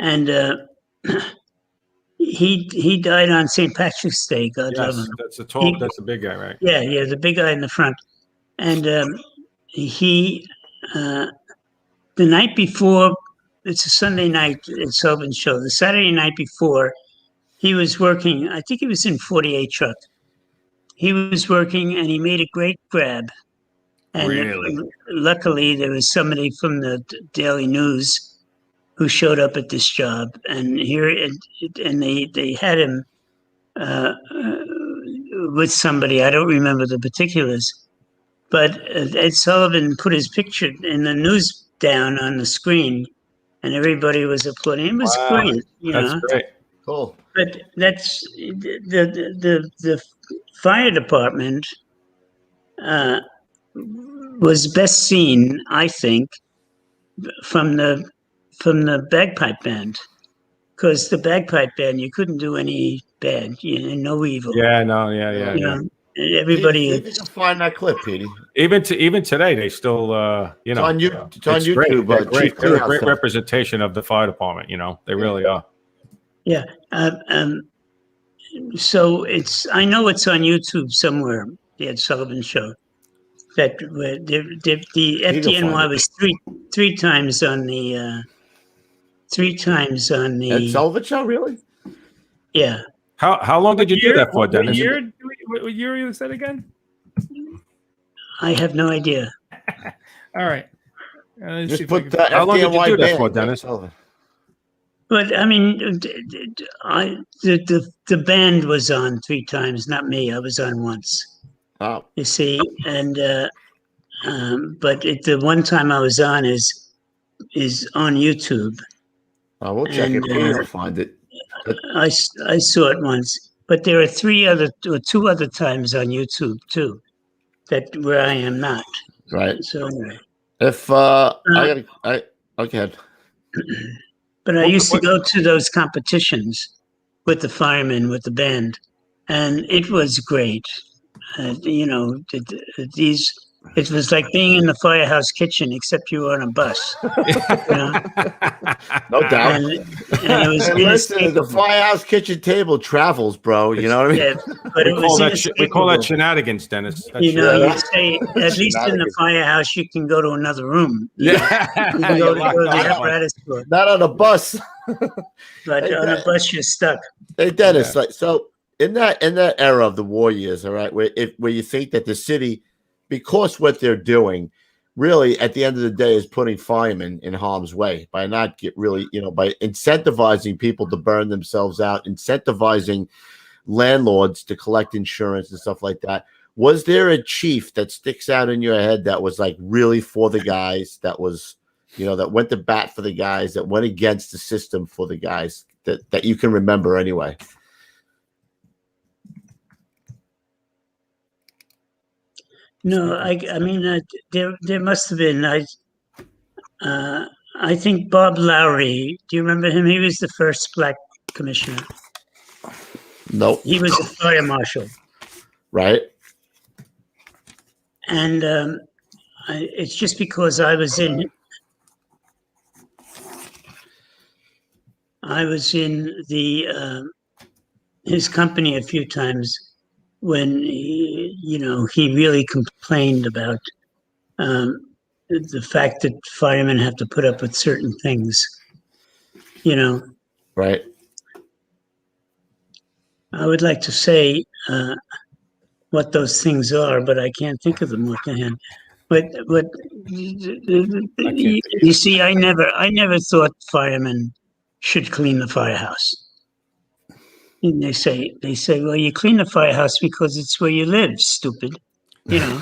and he died on St. Patrick's Day. God love him. That's that's the big guy, right? Yeah, the big guy in the front, and he. The night before, it's a Sunday night at Sullivan Show. The Saturday night before, he was working. I think he was in 48 truck. He was working, and he made a great grab. And Really? luckily, there was somebody from the Daily News who showed up at this job, and they had him with somebody. I don't remember the particulars, but Ed Sullivan put his picture in the news down on the screen, and everybody was applauding. It was great, That's great. Cool. But that's the fire department was best seen, I think, from the bagpipe band, because the bagpipe band, you couldn't do any bad, no evil. Yeah, no, yeah. Everybody. See if you can find that clip, Petey. Even today, they still, It's on YouTube. Great. They're great. They're a great Treehouse. representation of the fire department. They really are. Yeah. So I know it's on YouTube somewhere, the Ed Sullivan Show. That the FDNY was three times on the Ed Sullivan Show, really? Yeah. How long did you do that for, What Dennis? What year you said again? I have no idea. All right. Let's see Just if put I the can- How long did you FDNY do that band, for, Ed Dennis? Sullivan. But I mean, the band was on three times, not me. I was on once. Oh, You see, and but the one time I was on is on YouTube. we'll check it. And, We'll find it. I saw it once, but there are two other times on YouTube too, where I am not. Right. So anyway, If okay. but I used to go to those competitions with the firemen, with the band, and it was great. It was like being in the firehouse kitchen, except you were on a bus. No doubt. And it was Hey, listen, the firehouse kitchen table travels, bro. You know what I mean? Yeah, but it was We call that shenanigans, Dennis. That's you say at least in the firehouse you can go to another room. You can go to the apparatus store, Not on a bus. but on a bus you're stuck. Hey, Dennis. So in that era of the war years, all right, where you think that the city, because what they're doing, really at the end of the day, is putting firemen in harm's way by not by incentivizing people to burn themselves out, incentivizing landlords to collect insurance and stuff like that. Was there a chief that sticks out in your head that was like really for the guys, that was, that went to bat for the guys, that went against the system for the guys, that you can remember anyway? No, I mean there must have been. I think Bob Lowry. Do you remember him? He was the first black commissioner. Nope. He was a fire marshal. Right. And it's just because I was in the his company a few times when he really complained about the fact that firemen have to put up with certain things. Right. I would like to say what those things are, but I can't think of them offhand. But you see, I never thought firemen should clean the firehouse. And they say, well, you clean the firehouse because it's where you live, stupid, and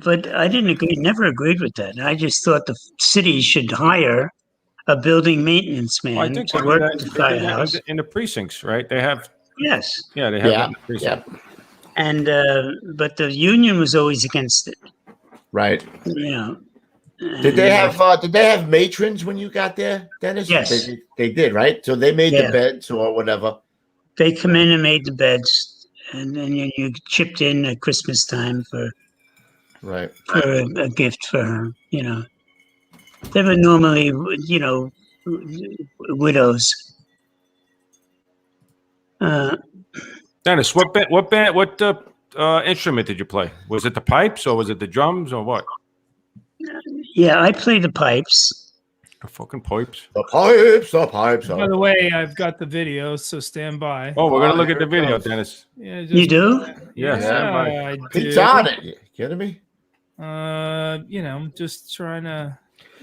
but I never agreed with that. I just thought the city should hire a building maintenance man to work at the firehouse. In the precincts, right? They have. Yes. Yeah, they have that in the precinct. Yeah. And but the union was always against it. Right. Did they have matrons when you got there, Dennis? Yes. They did, right? So they made the beds or whatever. They come in and made the beds, and then you chipped in at Christmas time for a gift for her. They were normally widows. Dennis, what instrument did you play? Was it the pipes or was it the drums or what? Yeah, I play the pipes. The fucking pipes. The pipes. By the way, I've got the video, so stand by. Oh, we're gonna look at the video, Dennis. Yeah, You do? Yes. I do. He's on it. You kidding me? Just trying to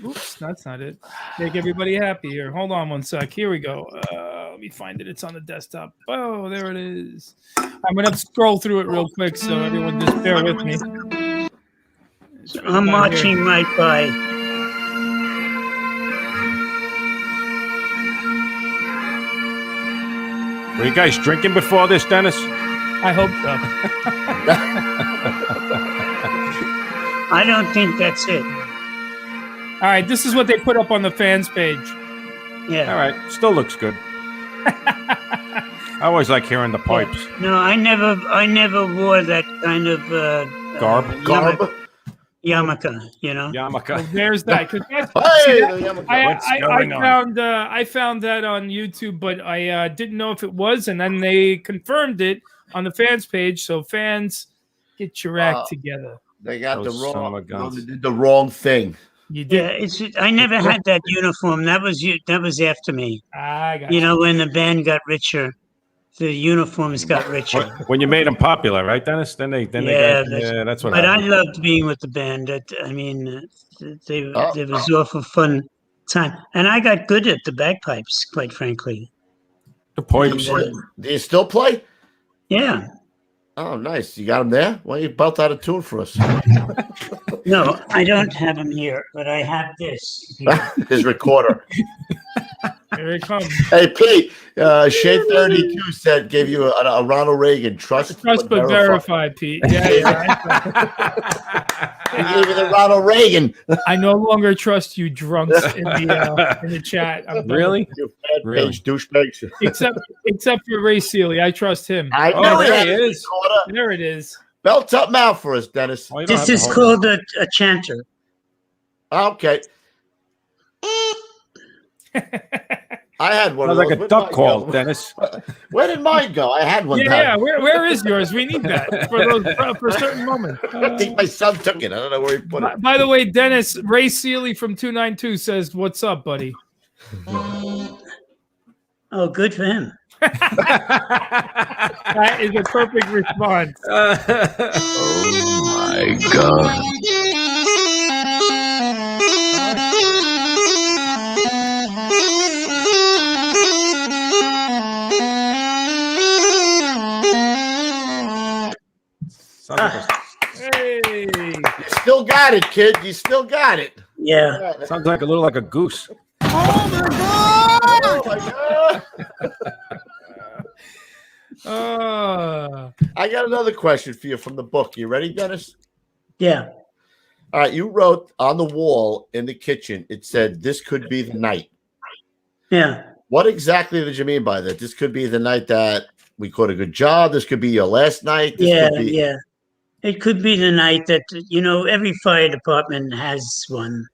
Oops, that's not it. Make everybody happy here. Hold on one sec. Here we go. Let me find it. It's on the desktop. Oh, there it is. I'm going to scroll through it real quick, so everyone just bear with me. I'm marching right by. Were you guys drinking before this, Dennis? I hope so. I don't think that's it. All right, this is what they put up on the fans page. Yeah. All right, still looks good. I always like hearing the pipes. No, I never wore that kind of Garb? yarmulke, you know. Yarmulke. Well, there's that. 'Cause that's, Hey, see, that- the yarmulke. I found that on YouTube, but I didn't know if it was, and then they confirmed it on the fans page. So fans, get your act together. They got Those son of a guns. they did the wrong thing. You did. Yeah, I never had that uniform. That was after me. I got You know, when the band got richer, the uniforms got richer. When you made them popular, right, Dennis? Then they got, that's what But I happened. loved being with the band. They was awful fun time, and I got good at the bagpipes, quite frankly. The pipes. Do you still play? Yeah. Oh, nice. You got them there? Why don't you belt out a tune for us? No, I don't have them here, but I have this. His recorder. Here it comes. Hey, Pete, Shade 32 said, gave you a Ronald Reagan trust Trust but verify, Pete. Yeah. He gave you the Ronald Reagan. I no longer trust you drunks in the chat. I'm done. Really? You fat Really? page douchebags. Except for Ray Sealy. I trust him. I Oh, know there that he is. recorder. There it is. Belt something out for us, Dennis. Well, you don't This have is to hold called a chanter. Okay. I had one it. of Sounds those. like a Where'd duck mine call, go? Dennis. Where did mine go? I had one. Yeah. Where is yours? We need that for certain moments. I think my son took it. I don't know where he put it. By the way, Dennis, Ray Sealy from 292 says, "What's up, buddy?" Oh, good for him. That is a perfect response. My God. Sounds like a- Hey. You still got it, kid. You still got it. Yeah. sounds like a little like a goose. Oh my God. I got another question for you from the book. You ready, Dennis? Yeah. All right. You wrote on the wall in the kitchen, it said, "This could be the night." Yeah. What exactly did you mean by that? This could be the night that we caught a good job. This could be your last night. This Yeah. could be... Yeah. It could be the night that, you know, every fire department has one.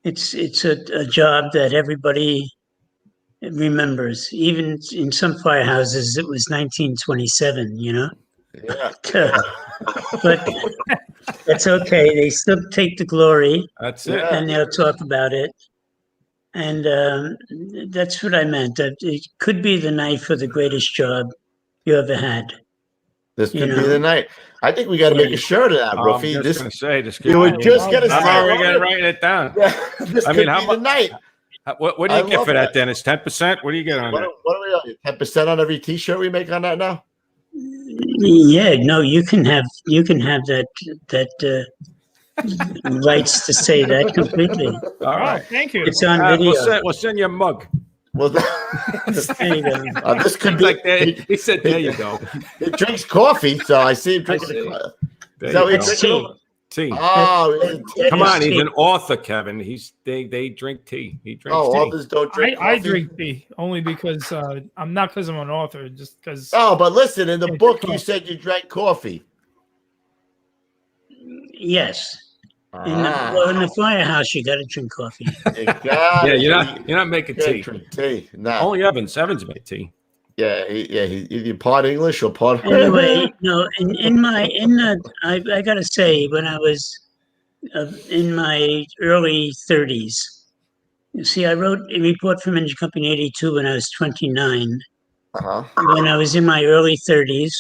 It's a job that everybody remembers. Even in some firehouses, it was 1927, you know? Yeah. But that's okay. They still take the glory That's it. Yeah. and they'll talk about it. And that's what I meant. That it could be the night for the greatest job you ever had. This could You be know. the night. I think we got to make a shirt of that, I'm Ruffy. just This gonna say this. you were just gonna I'm say. already writing it down. Yeah, this I could mean, how be the mu- night. What do I you get love for that, that. Dennis? 10%? What do you get on What that? are we on? 10% on every T-shirt we make on that now? Yeah, no, you can have that rights to say that completely. All Oh, right. thank you. It's on video. We'll send you a mug. Well, There you go. this could He's be. like, he said, there you go. He drinks coffee, so I see him drinking. see. Is There that what you he's go. It's drinking? tea. Tea. Oh, it's tea. Come on, tea. he's an author, Kevin. They drink tea. He drinks Oh, tea. authors don't drink I coffee? drink tea only because I'm not because I'm an author, just because. Oh, but listen, in the Hey, book drink you said you drank coffee. Yes. Ah, In the firehouse, you got to drink coffee. you got Yeah, it. you're not making You can't tea. drink tea. No. Only Evans make tea. Yeah, he's either part English or part. Anyway, no, I got to say, when I was in my early 30s, you see, I wrote a report from Engine Company 82 when I was 29. Uh-huh. When I was in my early 30s,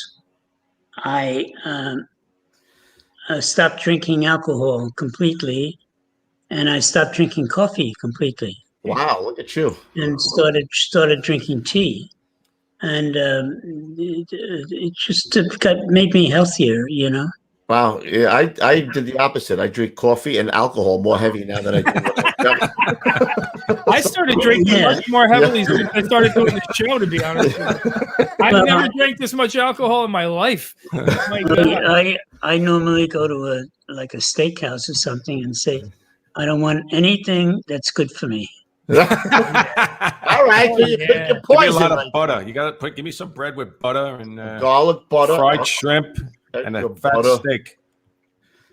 I stopped drinking alcohol completely, and I stopped drinking coffee completely Wow, look at you. and started drinking tea. And it just made me healthier, you know. Wow. Yeah, I did the opposite. I drink coffee and alcohol more heavy now than I do when I was young. I started drinking Yeah. much more heavily since I started doing the show, to be honest with you. I've never drank this much alcohol in my life. My God. I normally go to a steakhouse or something and say, I don't want anything that's good for me. All right, so you pick your Give me a poison. lot of Like butter. You got to give me some bread with butter and garlic butter, fried shrimp and a extra fat butter. steak.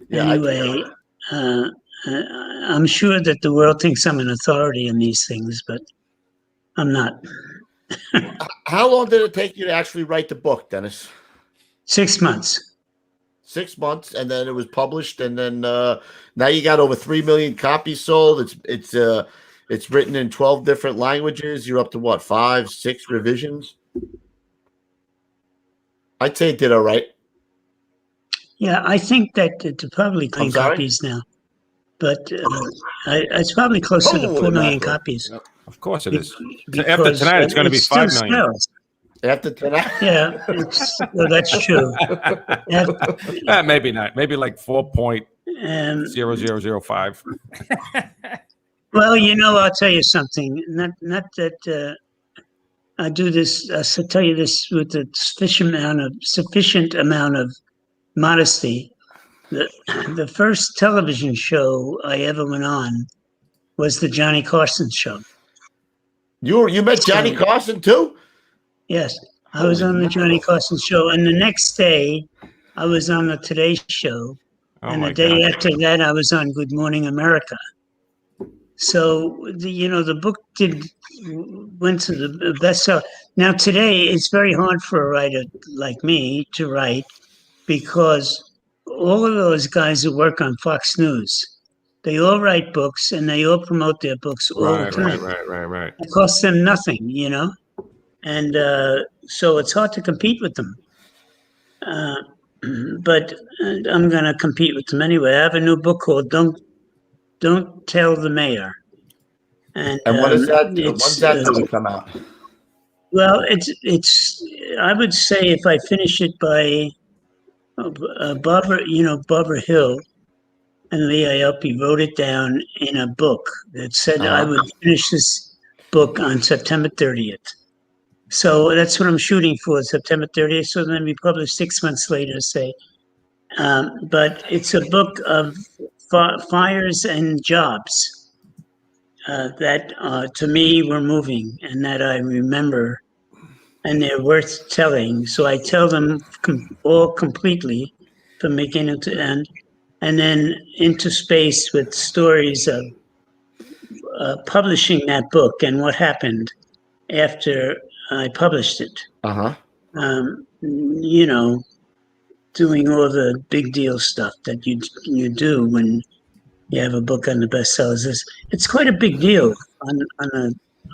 Yeah, I do. Anyway, I'm sure that the world thinks I'm an authority in these things, but I'm not. How long did it take you to actually write the book, Dennis? 6 months. 6 months, and then it was published, and then now you got over 3 million copies sold. It's written in 12 different languages. You're up to what, 5, 6 revisions? I'd say it did all right. Yeah, I think that it's probably 3 million sorry? copies now, but it's probably closer to 4 million naturally. copies. Of course it is. Because, After tonight, it's going to be still 5 million. sells. After tonight, Yeah, well, that's true. Maybe not. Maybe like 4.0005. 4.0005. Well, I'll tell you something. Not that I do this. I tell you this with a sufficient amount of modesty. The first television show I ever went on was the Johnny Carson show. you met Johnny Carson too? Yes, I was on the Johnny Carson show, and the next day I was on the Today Show, and the day after that I was on Good Morning America. So the book went to the bestseller. Now today it's very hard for a writer like me to write because all of those guys who work on Fox News, they all write books and they all promote their books all the time. Right. It costs them nothing, and so it's hard to compete with them. But I'm going to compete with them anyway. I have a new book called Don't Tell the Mayor. And what is that? When's that going to come out? Well, it's. I would say if I finish it by Barbara Hill and Lee Ioppi wrote it down in a book that said I would finish this book on September 30th. So that's what I'm shooting for, September 30th. So then we publish 6 months later, say. But it's a book of fires and jobs that to me were moving and that I remember, and they're worth telling. So I tell them all completely from beginning to end, and then into space with stories of publishing that book and what happened after I published it. Doing all the big deal stuff that you do when you have a book on the bestsellers list. It's quite a big deal on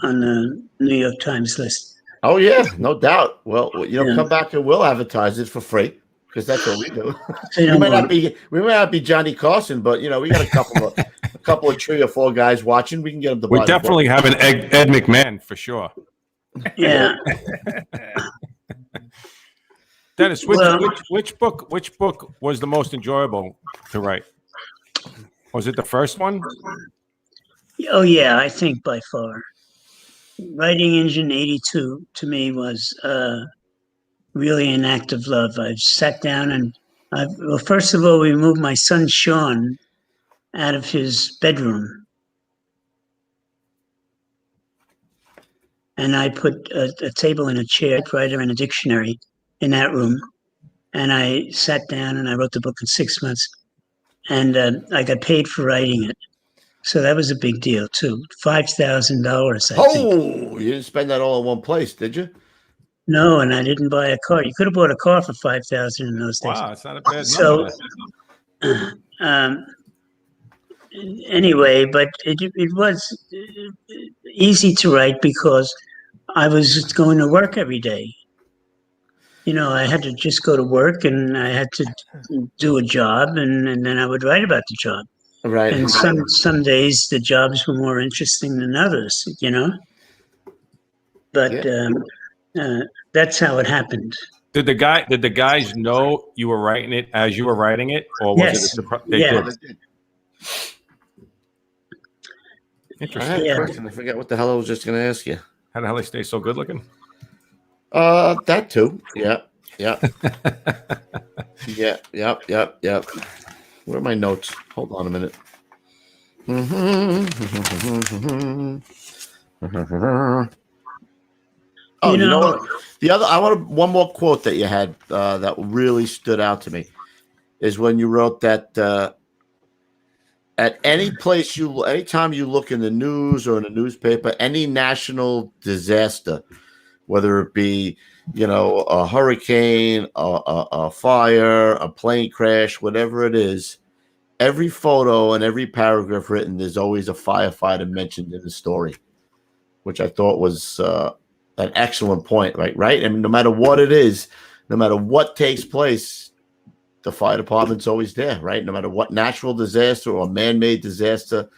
the New York Times list. Oh yeah, no doubt. Well, come back and we'll advertise it for free because that's what we do. We might not be Johnny Carson, but we got a couple of 3 or 4 guys watching. We can get them to buy. We definitely have an Ed McMahon for sure. Yeah. Dennis, which book was the most enjoyable to write? Was it the first one? Oh yeah, I think by far. Writing Engine 82 to me was really an act of love. I've sat down and first of all, we moved my son Sean out of his bedroom. And I put a table and a chair, writer and a dictionary in that room. And I sat down and I wrote the book in 6 months. And I got paid for writing it. So that was a big deal, too. $5,000, I think. Oh, you didn't spend that all in one place, did you? No, and I didn't buy a car. You could have bought a car for $5,000 in those days. Wow, it's not a bad number. So, anyway, but it was easy to write because I was going to work every day. I had to just go to work and I had to do a job and then I would write about the job. Right. And some days the jobs were more interesting than others, you know. But that's how it happened. Did the guys know you were writing it as you were writing it, or was it a Yes. surprise? Yeah. Did. I Interesting. had a Yeah. question. I forget what the hell I was just going to ask you. How the hell they stay so good looking? That too. Yeah. Yeah. Yep. Where are my notes? Hold on a minute. Oh, you know what? The other, I want one more quote that you had that really stood out to me is when you wrote that at any place anytime you look in the news or in a newspaper, any national disaster, whether it be, a hurricane, a fire, a plane crash, whatever it is, every photo and every paragraph written, there's always a firefighter mentioned in the story, which I thought was an excellent point, right? I mean, no matter what it is, no matter what takes place, the fire department's always there, right? No matter what natural disaster or man-made disaster,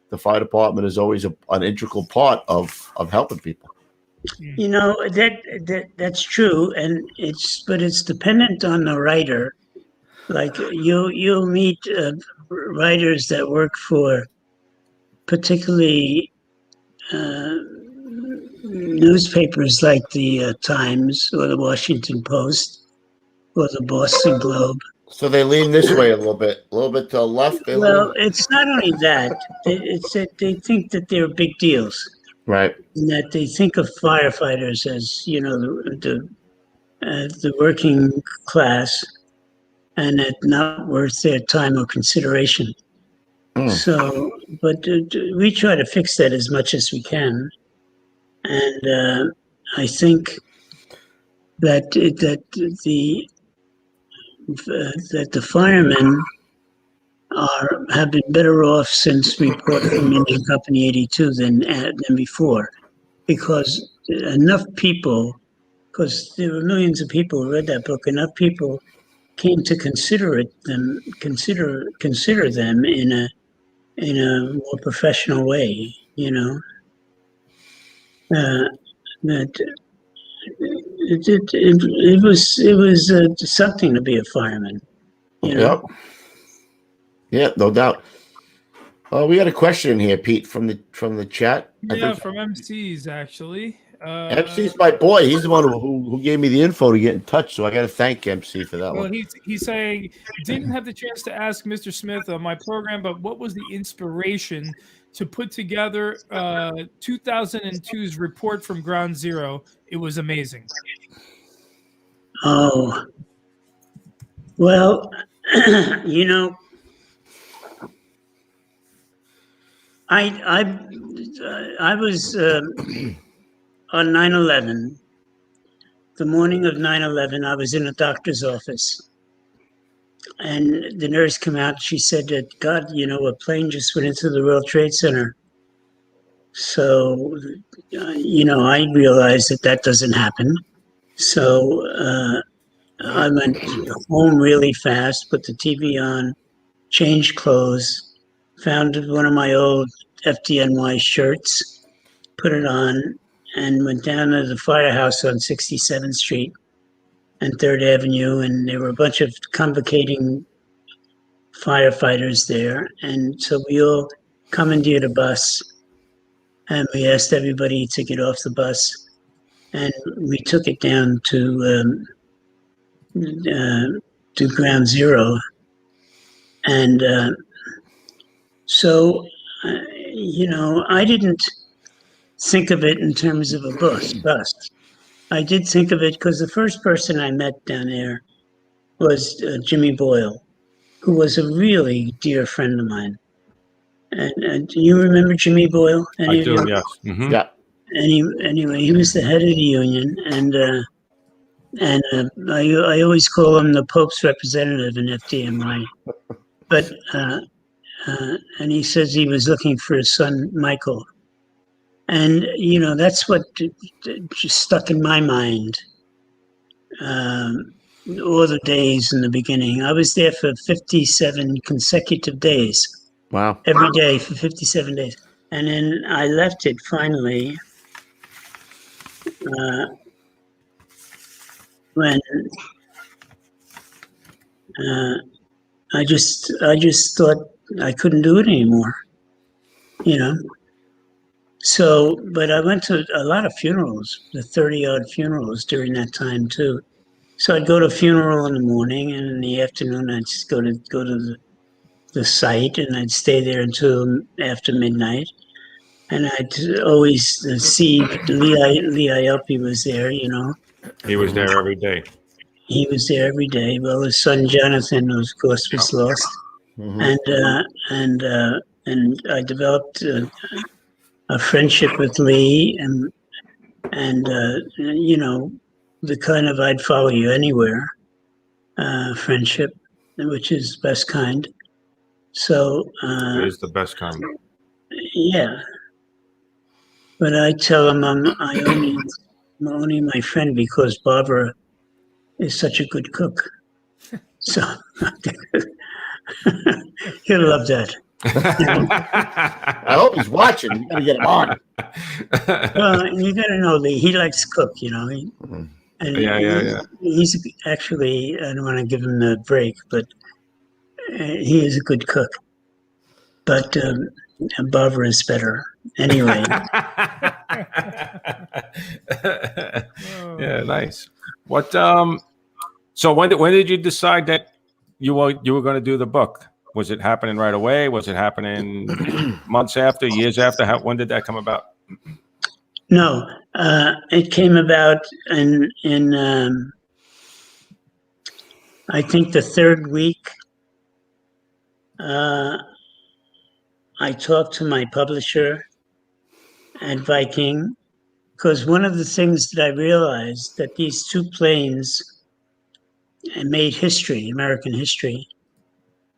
the fire department is always an integral part of helping people. You know, that's true, and it's dependent on the writer. Like you'll meet writers that work for particularly newspapers like the Times or the Washington Post or the Boston Globe. So they lean this way a little bit to the left. Well, it's not only that; it's that they think that they're big deals, right? and that they think of firefighters as the working class, and that not worth their time or consideration. So, but we try to fix that as much as we can, and I think that the firemen have been better off since we bought from Indian Company 82 than before, because enough people, because there were millions of people who read that book, enough people came to consider them in a more professional way, that it was something to be a fireman. Yep. Yeah, no doubt. We got a question here, Pete, from the chat. Yeah, from MCs actually. MC's my boy. He's the one who gave me the info to get in touch. So I got to thank MC for that one. Well, he's saying didn't have the chance to ask Mr. Smith on my program, but what was the inspiration to put together 2002's report from Ground Zero? It was amazing. Oh, well, I was on 9/11. The morning of 9/11, I was in a doctor's office, and the nurse came out. She said that, God, a plane just went into the World Trade Center. So, I realized that doesn't happen. So I went home really fast, put the TV on, changed clothes, found one of my old FDNY shirts, put it on, and went down to the firehouse on 67th Street and 3rd Avenue, and there were a bunch of convocating firefighters there. And so we all commandeered a bus, and we asked everybody to get off the bus, and we took it down to Ground Zero. And so, I didn't think of it in terms of a bus. I did think of it because the first person I met down there was Jimmy Boyle, who was a really dear friend of mine. And do you remember Jimmy Boyle? I do, yes. Mm-hmm. Yeah. Anyway, he was the head of the union, and I always call him the Pope's representative in FDNY. But and he says he was looking for his son Michael, and that's what just stuck in my mind. All the days in the beginning, I was there for 57 consecutive days. Wow. every day for 57 days. And then I left it finally when I just thought I couldn't do it anymore, you know. So, but I went to a lot of funerals, the 30-odd funerals during that time too. So I'd go to a funeral in the morning, and in the afternoon I'd just go to the site, and I'd stay there until after midnight. And I'd always see Lee Iopi was there, you know. He was there every day. He was there every day. Well, his son Jonathan, of course, was lost, and I developed a friendship with Lee, and you know, the kind of I'd follow you anywhere friendship, which is best kind. So It is the best kind. yeah, but I tell him I'm only my friend because Barbara is such a good cook. So he'll love that. I hope he's watching. You got to get him on. Well, you got to know Lee. He likes to cook, you know. And Yeah. He's actually, I don't want to give him the break, but he is a good cook. But Barbara is better. Anyway. Yeah, nice. What? So when did you decide that you were going to do the book? Was it happening right away? Was it happening months after, years after? When did that come about? No, it came about in I think the third week. I talked to my publisher at Viking, because one of the things that I realized that these two planes made history, American history,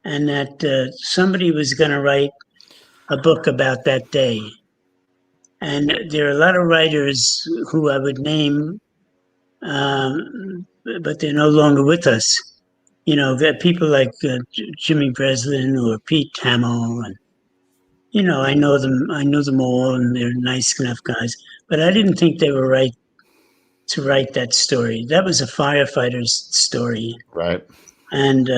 and that somebody was going to write a book about that day. And there are a lot of writers who I would name, but they're no longer with us. You know, there are people like Jimmy Breslin or Pete Hamill, and you know, I know them all, and they're nice enough guys. But I didn't think they were right to write that story. That was a firefighter's story. Right. And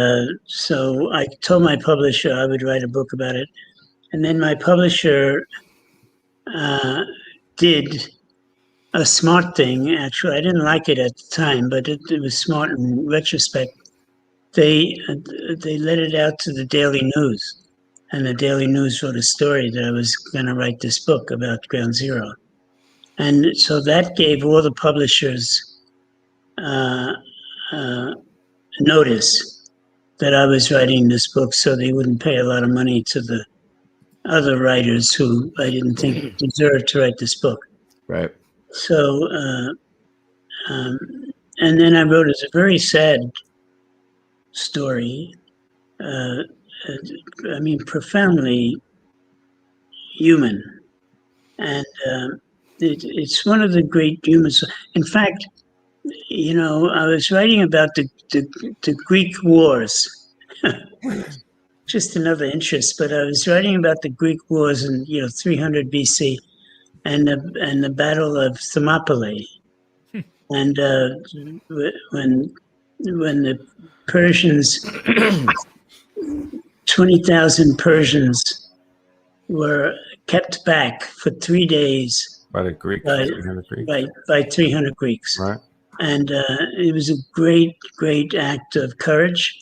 so I told my publisher I would write a book about it. And then my publisher did a smart thing. Actually, I didn't like it at the time, but it was smart in retrospect. They let it out to the Daily News. And the Daily News wrote a story that I was going to write this book about Ground Zero. And so that gave all the publishers notice that I was writing this book, so they wouldn't pay a lot of money to the other writers who I didn't think deserved to write this book. Right. So, and then I wrote a very sad story. I mean, profoundly human, and it's one of the great humans. In fact, you know, I was writing about the Greek wars, just another interest. But I was writing about the Greek wars in 300 BC, and the Battle of Thermopylae, and when the Persians. 20,000 Persians were kept back for 3 days By the Greeks, 300 Greeks. By 300 Greeks. Right. And it was a great, great act of courage.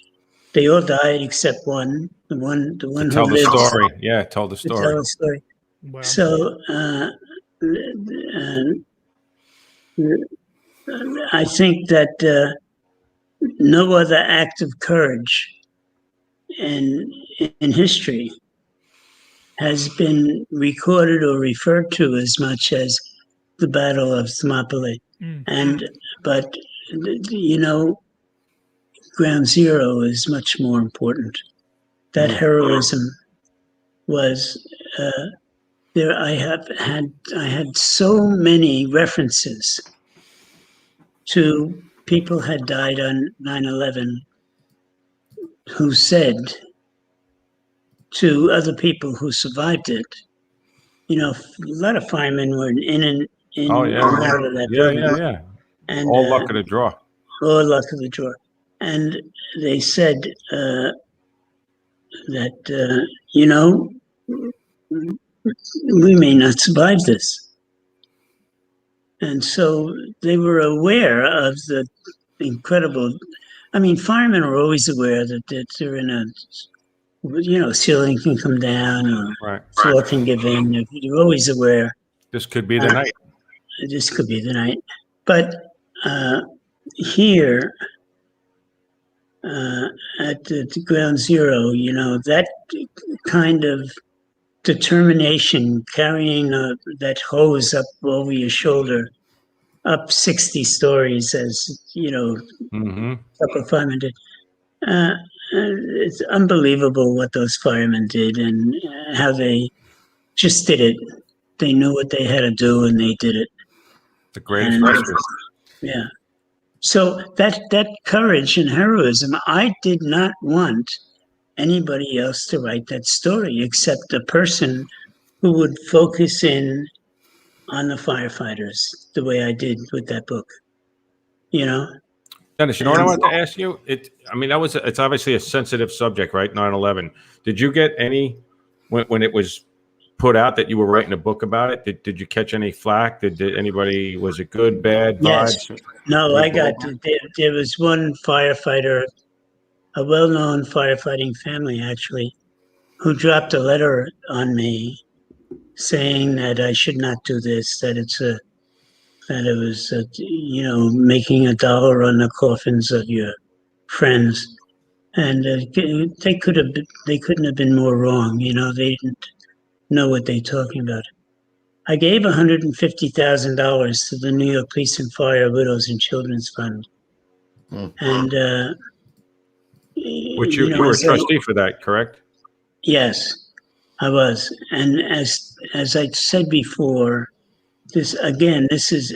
They all died except one, the one To who tell the lived. story. Yeah, tell the To story. tell the story. Wow. So I think that no other act of courage in history has been recorded or referred to as much as the Battle of Thermopylae. But you know, Ground Zero is much more important. That heroism was there. I had so many references to people had died on 9/11 who said to other people who survived it. You know, a lot of firemen were in and Oh yeah, out of that building. yeah. And All luck of the draw. all luck of the draw. And they said that, you know, we may not survive this. And so they were aware of the incredible. I mean, firemen are always aware that they're in a, you know, ceiling can come down or Right. floor can give in. You're always aware. This could be the night. This could be the night. But here at the ground zero, you know, that kind of determination, carrying that hose up over your shoulder, up 60 stories, as you know, couple of firemen did. It's unbelievable what those firemen did and how they just did it. They knew what they had to do and they did it. The greatest rescue. Yeah. So that courage and heroism, I did not want anybody else to write that story except a person who would focus in on the firefighters the way I did with that book. You know? Dennis, you know what I wanted to ask you? I mean, it's obviously a sensitive subject, right? 9/11. Did you get any when it was put out that you were writing a book about it? Did you catch any flack? Did anybody? Was it good, bad, yes. vibes? No, I got. There was one firefighter, a well-known firefighting family actually, who dropped a letter on me saying that I should not do this. That it was you know, making $1 on the coffins of your friends, and they couldn't have been more wrong. You know, they didn't know what they're talking about. I gave $150,000 to the New York Police and Fire Widows and Children's Fund, and Which you were a trustee for that, correct? Yes, I was. And as I said before, this is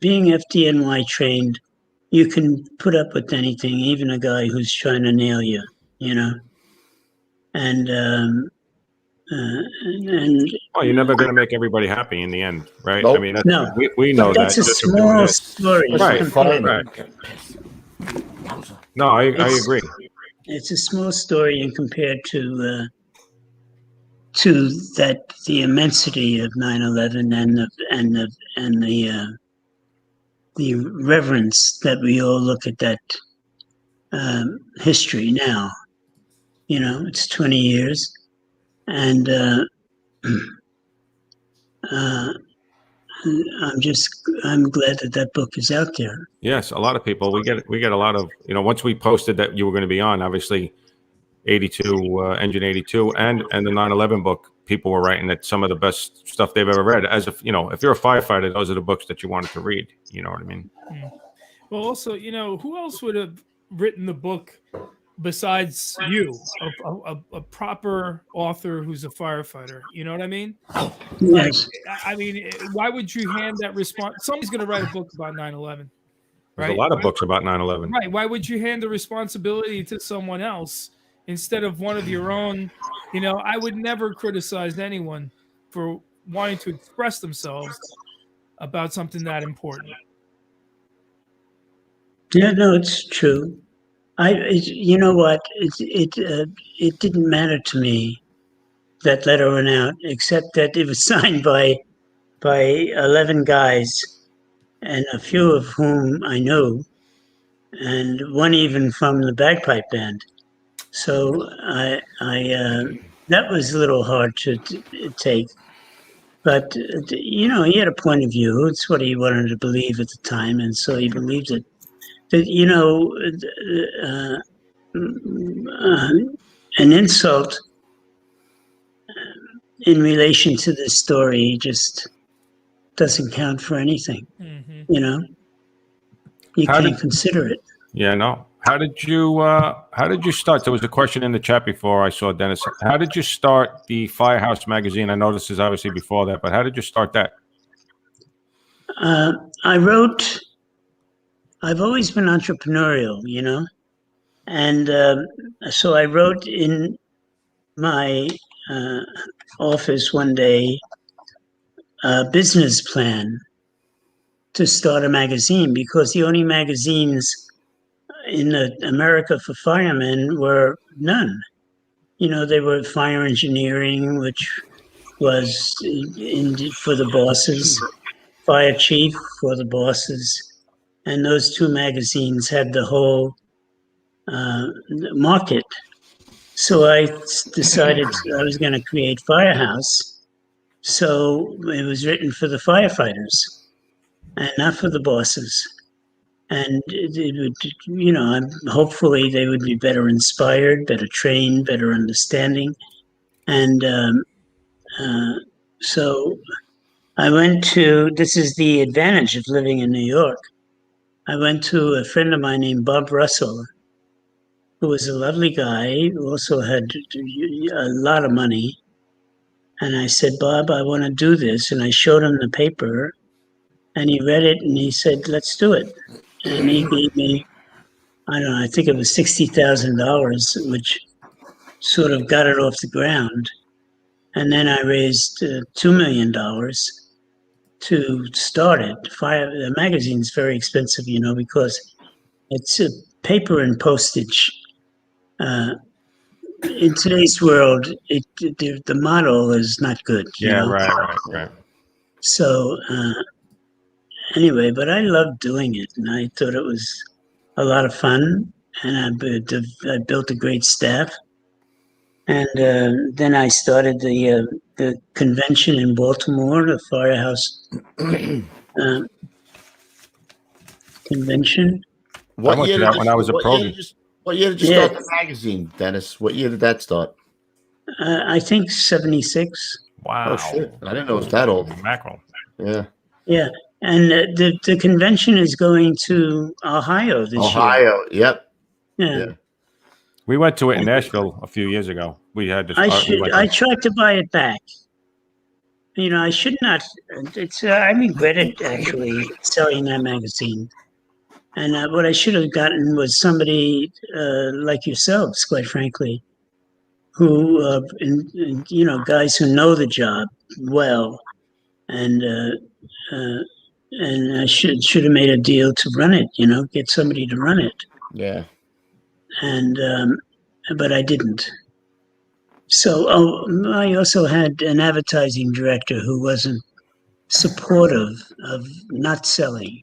being FDNY trained. You can put up with anything, even a guy who's trying to nail you, you know. And well, you're never going to make make everybody happy in the end, right? Nope. I mean, no, we know that's that. a small story. Right. No, I agree. It's a small story, and compared to the immensity of 9/11 and the reverence that we all look at that history now. You know, it's 20 years, and I'm glad that book is out there. Yes, a lot of people. We get a lot of, you know, once we posted that you were going to be on, obviously 82 Engine 82 and the 9/11 book, people were writing that some of the best stuff they've ever read. As if, you know, if you're a firefighter, those are the books that you wanted to read. You know what I mean? Well, also, you know, who else would have written the book besides you, a proper author who's a firefighter? You know what I mean? Yes. Like, I mean, why would you hand that response? Somebody's going to write a book about 9/11. There's a lot of books about 9/11. Right. Why would you hand the responsibility to someone else instead of one of your own? You know, I would never criticize anyone for wanting to express themselves about something that important. Yeah, no, it's true. You know what? It didn't matter to me that letter went out, except that it was signed by 11 guys, and a few of whom I knew, and one even from the Bagpipe band. So I that was a little hard to take, but you know, he had a point of view. It's what he wanted to believe at the time, and so he believed it. That, you know, an insult in relation to this story just doesn't count for anything. You know, you can't consider it. Yeah, no. How did you start? There was a question in the chat before I saw Dennis. How did you start the Firehouse magazine? I know this is obviously before that, but how did you start that? I've always been entrepreneurial, you know, and so I wrote in my office one day a business plan to start a magazine, because the only magazines in America for firemen were none. They were fire engineering, which was for the bosses, fire chief for the bosses, and those two magazines had the whole market. So I decided I was going to create Firehouse. So it was written for the firefighters and not for the bosses. And it would, hopefully they would be better inspired, better trained, better understanding. And so I went to, this is the advantage of living in New York. I went to a friend of mine named Bob Russell, who was a lovely guy, who also had a lot of money. And I said, Bob, I want to do this. And I showed him the paper, and he read it, and he said, let's do it. And he gave me, I don't know, I think it was $60,000, which sort of got it off the ground. And then I raised $2 million to start it. The magazine's very expensive, because it's paper and postage. In today's world, the model is not good. Right. So anyway, but I loved doing it, and I thought it was a lot of fun, and I built a great staff. And then I started the convention in Baltimore, the Firehouse convention. I went to that when I was a pro. What year did you start the magazine, Dennis? What year did that start? I think 76. Wow. Oh, shit. I didn't know it was that old. Mackerel. Yeah. Yeah. And the convention is going to Ohio this year. Ohio, yep. Yeah. We went to it in Nashville a few years ago. We had this. I tried to buy it back. I should not. I regret it, actually, selling that magazine. And what I should have gotten was somebody like yourselves, quite frankly, who, guys who know the job well, and I should have made a deal to run it. Get somebody to run it. Yeah. And but I didn't. So I also had an advertising director who wasn't supportive of not selling.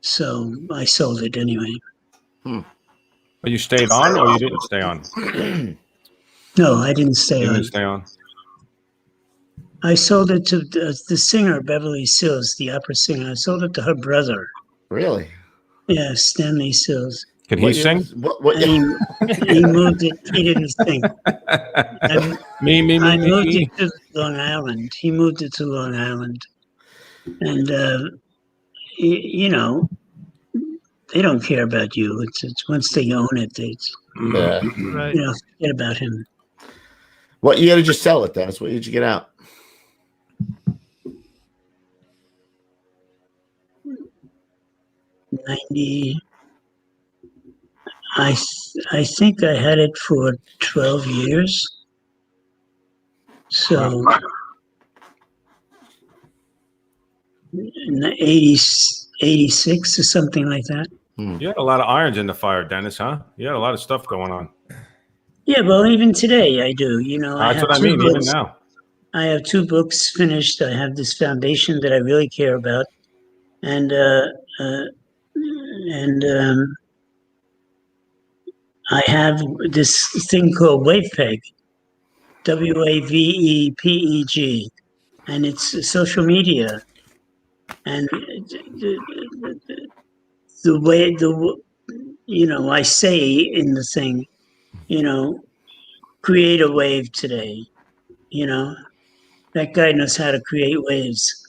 So I sold it anyway. But you stayed on, or you didn't stay on? No, I didn't stay You on. didn't stay on. I sold it to the singer, Beverly Sills, the opera singer. I sold it to her brother. Really? Yeah, Stanley Sills. Can he sing? He moved it. He didn't sing. I moved it to Long Island. He moved it to Long Island. And, they don't care about you. It's once they own it, forget about him. What year did you sell it, Dennis? What year did you get out? '90. I think I had it for 12 years. So 86 or something like that. You had a lot of irons in the fire, Dennis, huh? You had a lot of stuff going on. Yeah, well, even today I do. That's what I mean, even now. I have 2 books finished. I have this foundation that I really care about. And I have this thing called WavePeg, WAVEPEG, and it's social media. And the way I say in the thing, create a wave today. That guy knows how to create waves.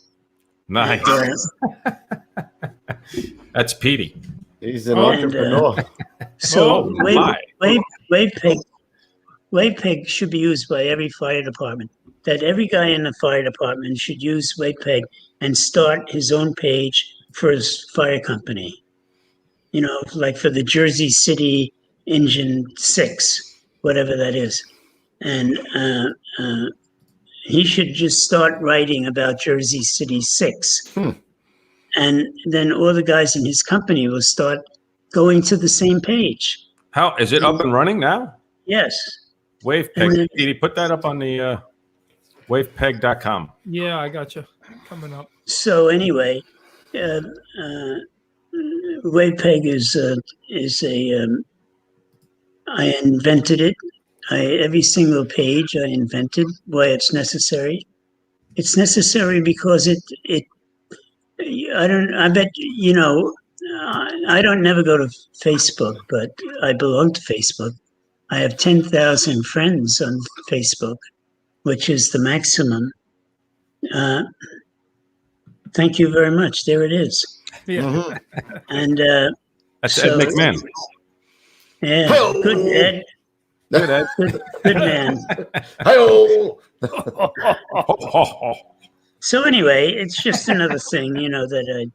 Nice. That's Petey. He's an entrepreneur. So WavePeg should be used by every fire department. That every guy in the fire department should use WavePeg and start his own page for his fire company. Like for the Jersey City Engine 6, whatever that is. And he should just start writing about Jersey City 6. And then all the guys in his company will start going to the same page. How is it up and running now? Yes. WavePeg. then- Did he put that up on the wavepeg.com? Yeah, I got you. Coming up. So anyway, WavePeg is a I invented it. Every single page I invented. Why it's necessary? It's necessary because I bet I don't never go to Facebook, but I belong to Facebook. I have 10,000 friends on Facebook, which is the maximum. Thank you very much. There it is. Yeah. And That's so- Ed McMahon. yeah, Hey-o. good Ed, Good, Ed. good man. Hi-oh. So anyway, it's just another thing, that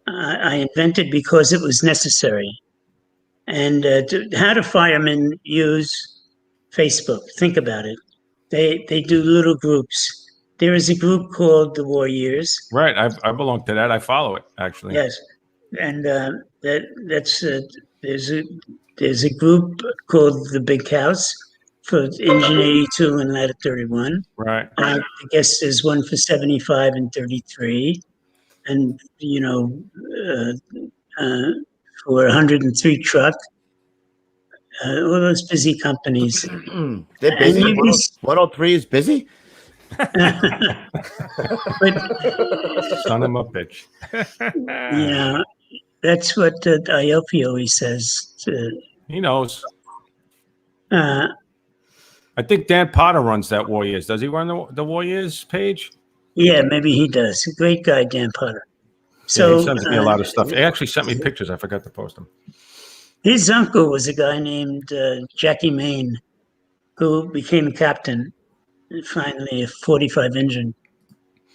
I invented because it was necessary. And how do firemen use Facebook? Think about it. They do little groups. There is a group called the War Years. Right. I belong to that. I follow it, actually. Yes, and there's a group called the Big House for Engine 82 and Ladder 31. Right. I guess there's one for 75 and 33, and for 103 truck. All those busy companies. They're busy. And you- 103 is busy. But Son of a bitch. that's what Iopi always says. He knows. Uh, I think Dan Potter runs that Warriors. Does he run the Warriors page? yeah, maybe he does. A great guy, Dan Potter. Yeah, So he sends me a lot of stuff. He actually sent me pictures. I forgot to post them. his uncle was a guy named Jackie Main, who became captain. Finally, a 45 engine,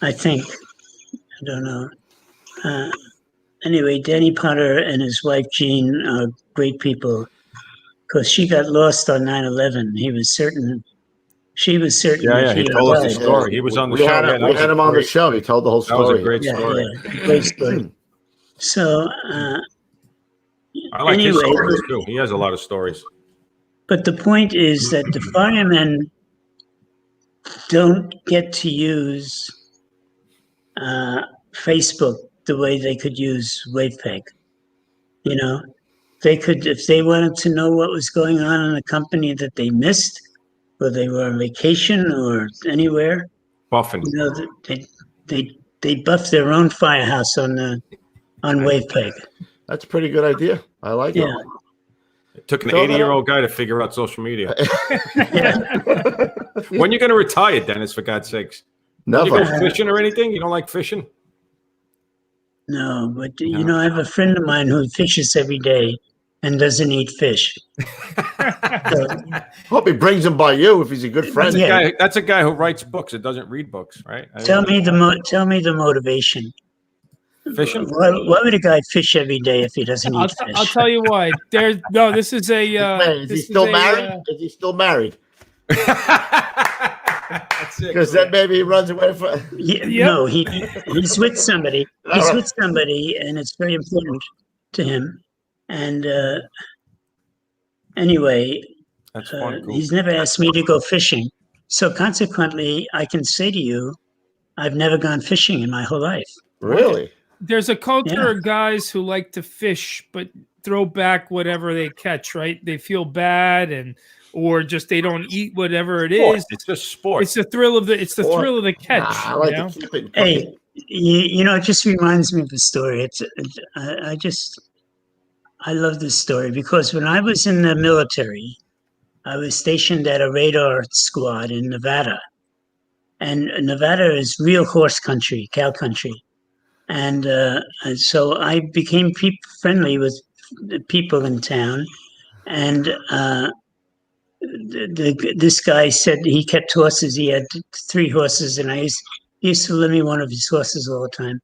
I think. I don't know. Anyway, Danny Potter and his wife Jean are great people because she got lost on 9/11. She was certain Yeah, that he he told us the died. story. He was on the We show. had, Yeah, him, that we was had a him on the great- show. He told the whole That was a story. great Yeah, story. yeah, great story. So I like his Anyway, stories too. He has a lot of stories. but the point is that the firemen don't get to use Facebook the way they could use WavePeg. They could, if they wanted to know what was going on in a company that they missed, or they were on vacation or anywhere, Buffing. they buff their own firehouse on WavePeg. That's a pretty good idea. I like Yeah. It took an Throw that 80-year-old guy to figure out social media. it. When you going to retire, Dennis, for God's sakes? You go Never. fishing or anything? You don't like fishing? No, but I have a friend of mine who fishes every day and doesn't eat fish. So, Hope he brings him by you if he's a good friend. Yeah. That's a guy who writes books and doesn't read books, right? tell me the motivation. Fishing? Why would a guy fish every day if he doesn't eat fish? I'll tell you why. This is a. Is he still married? Is he still married? That's it. Because then maybe he runs away from. No, he's with somebody. He's with somebody, and it's very important to him. And anyway, That's fun. Cool. he's never asked me to go fishing. So consequently, I can say to you, I've never gone fishing in my whole life. Really? There's a culture Yeah. of guys who like to fish, but throw back whatever they catch. Right? They feel bad, or just they don't eat whatever it Sport. is. It's just sport. It's the thrill of the. It's the Sport. thrill of the catch. I like you know? to keep it. Hey, it just reminds me of a story. I love this story because when I was in the military, I was stationed at a radar squad in Nevada. And Nevada is real horse country, cow country. And so I became friendly with the people in town. And this guy said he kept horses. He had 3 horses, and he used to lend me one of his horses all the time.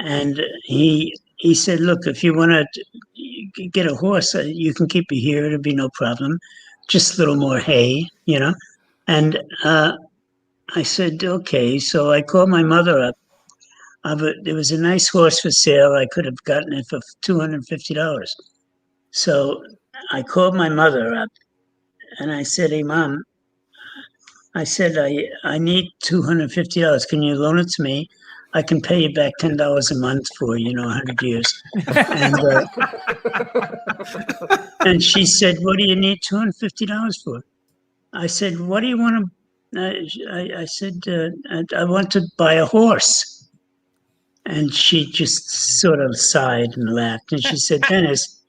And he said, look, if you want to get a horse. You can keep it here. It'll be no problem. Just a little more hay, And I said, okay. So I called my mother up. There was a nice horse for sale. I could have gotten it for $250. So I called my mother up and I said, hey, Mom, I said, I need $250. Can you loan it to me? I can pay you back $10 a month for, 100 years. And she said, what do you need $250 for? I said, what do you want to, I said, I want to buy a horse. And she just sort of sighed and laughed. And she said, Dennis,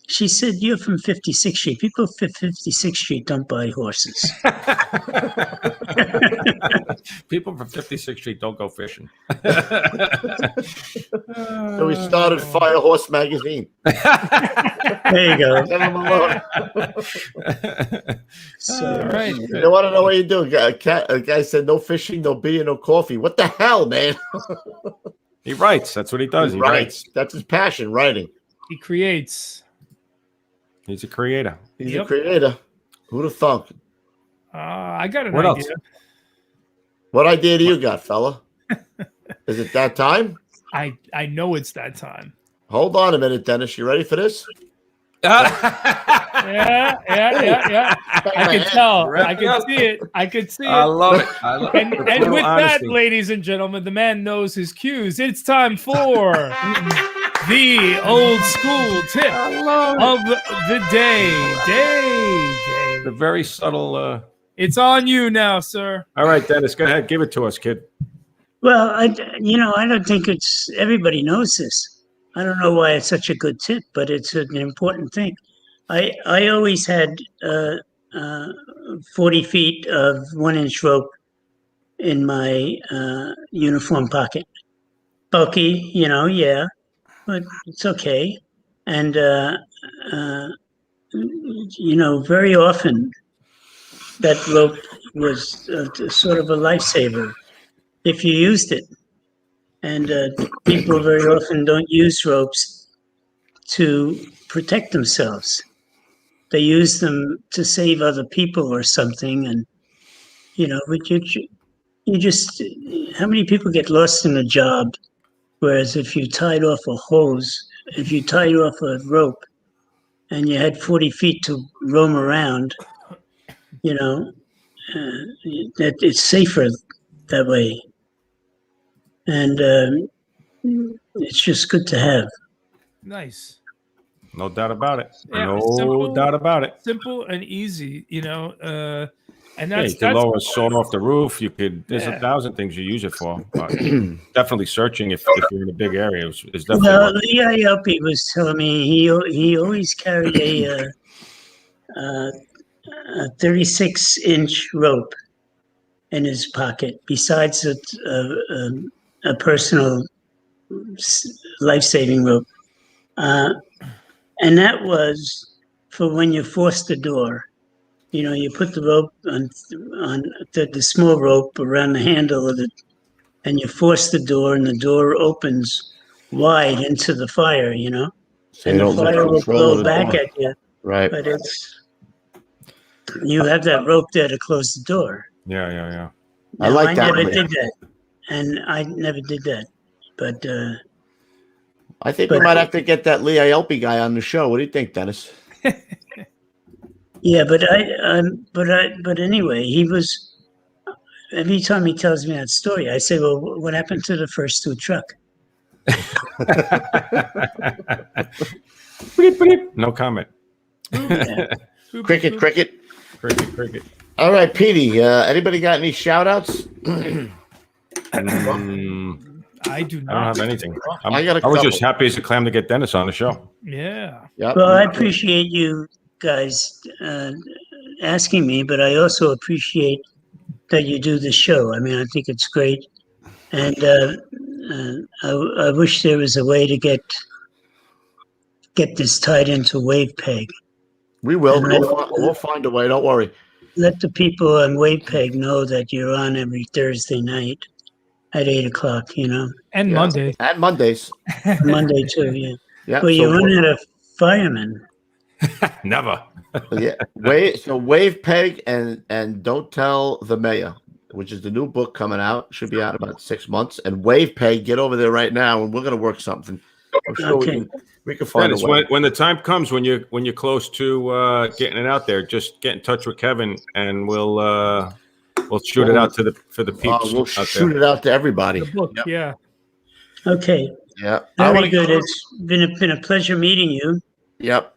she said, you're from 56th Street. People from 56th Street don't buy horses. People from 56th Street don't go fishing. So we started Firehorse Magazine. There you go. Let them alone. So, Right. They want to know what you do. A guy said, no fishing, no beer, no coffee. What the hell, man? He writes. That's what he does. He writes. That's his passion, writing. He creates. He's a creator. He's a creator. Who'd have thunk? I got an What idea. else? What idea do you got, fella? Is it that time? I know it's that time. Hold on a minute, Dennis. You ready for this? Yeah. I can tell. I can see it. I can see it. I love it. And with that, ladies and gentlemen, the man knows his cues. It's time for the old school tip of the day. The very subtle. It's on you now, sir. All right, Dennis, go ahead. Give it to us, kid. well, I don't think everybody knows this. I don't know why it's such a good tip, but it's an important thing. I always had 40 feet of 1-inch rope in my uniform pocket. Bulky, yeah, but it's okay. And, very often that rope was sort of a lifesaver if you used it. And people very often don't use ropes to protect themselves. They use them to save other people or something. And, but you just, how many people get lost in a job? Whereas if you tied off a hose, if you tied off a rope and you had 40 feet to roam around, that it's safer that way. And it's just good to have. Nice. No doubt about it. Yeah, No doubt about it. Simple and easy, and Yeah, that's you could lower a sawed off the roof. You could. There's 1,000 things you use it for. But definitely searching if you're in a big area is definitely. Well, the ILP was telling me he always carried a 36-inch rope in his pocket, besides a personal life-saving rope, and that was for when you forced the door. You put the rope on the small rope around the handle of it, and you force the door, and the door opens wide into the fire. So and you the don't lose fire will control of blow the back door. at you. Right. But you have that rope there to close the door. Yeah. I like I that never one. did that, and I never did that. But I think we might have to get that Lee ILP guy on the show. What do you think, Dennis? yeah, but but anyway, he was. Every time he tells me that story, I say, "Well, what happened to the first two truck?" No comment. Cricket. Cricket. All right, Petey. Anybody got any shout outs? I do I don't not. have anything. I got a I was couple. just happy as a clam to get Dennis on the show. Yeah. Yep. Well, I appreciate you guys asking me, but I also appreciate that you do the show. I mean, I think it's great, and I wish there was a way to get this tied into WavePeg. We will. And We'll find a way. Don't worry. Let the people on WavePeg know that you're on every Thursday night at 8:00. And Yeah. Monday. And Mondays. Monday too. Yeah. Yeah. Well, you so run out of fireman. Never. Yeah, wave peg and don't tell the mayor, which is the new book coming out. Should be out in about 6 months. And wave peg, get over there right now, and we're gonna work something. I'm sure we can find Dennis, a way. when the time comes when you're close to getting it out there, just get in touch with Kevin and we'll shoot it out for the peeps. We'll shoot it out to everybody. The book, yeah. Okay. Yeah, Very good. It's been a pleasure meeting you. Yep.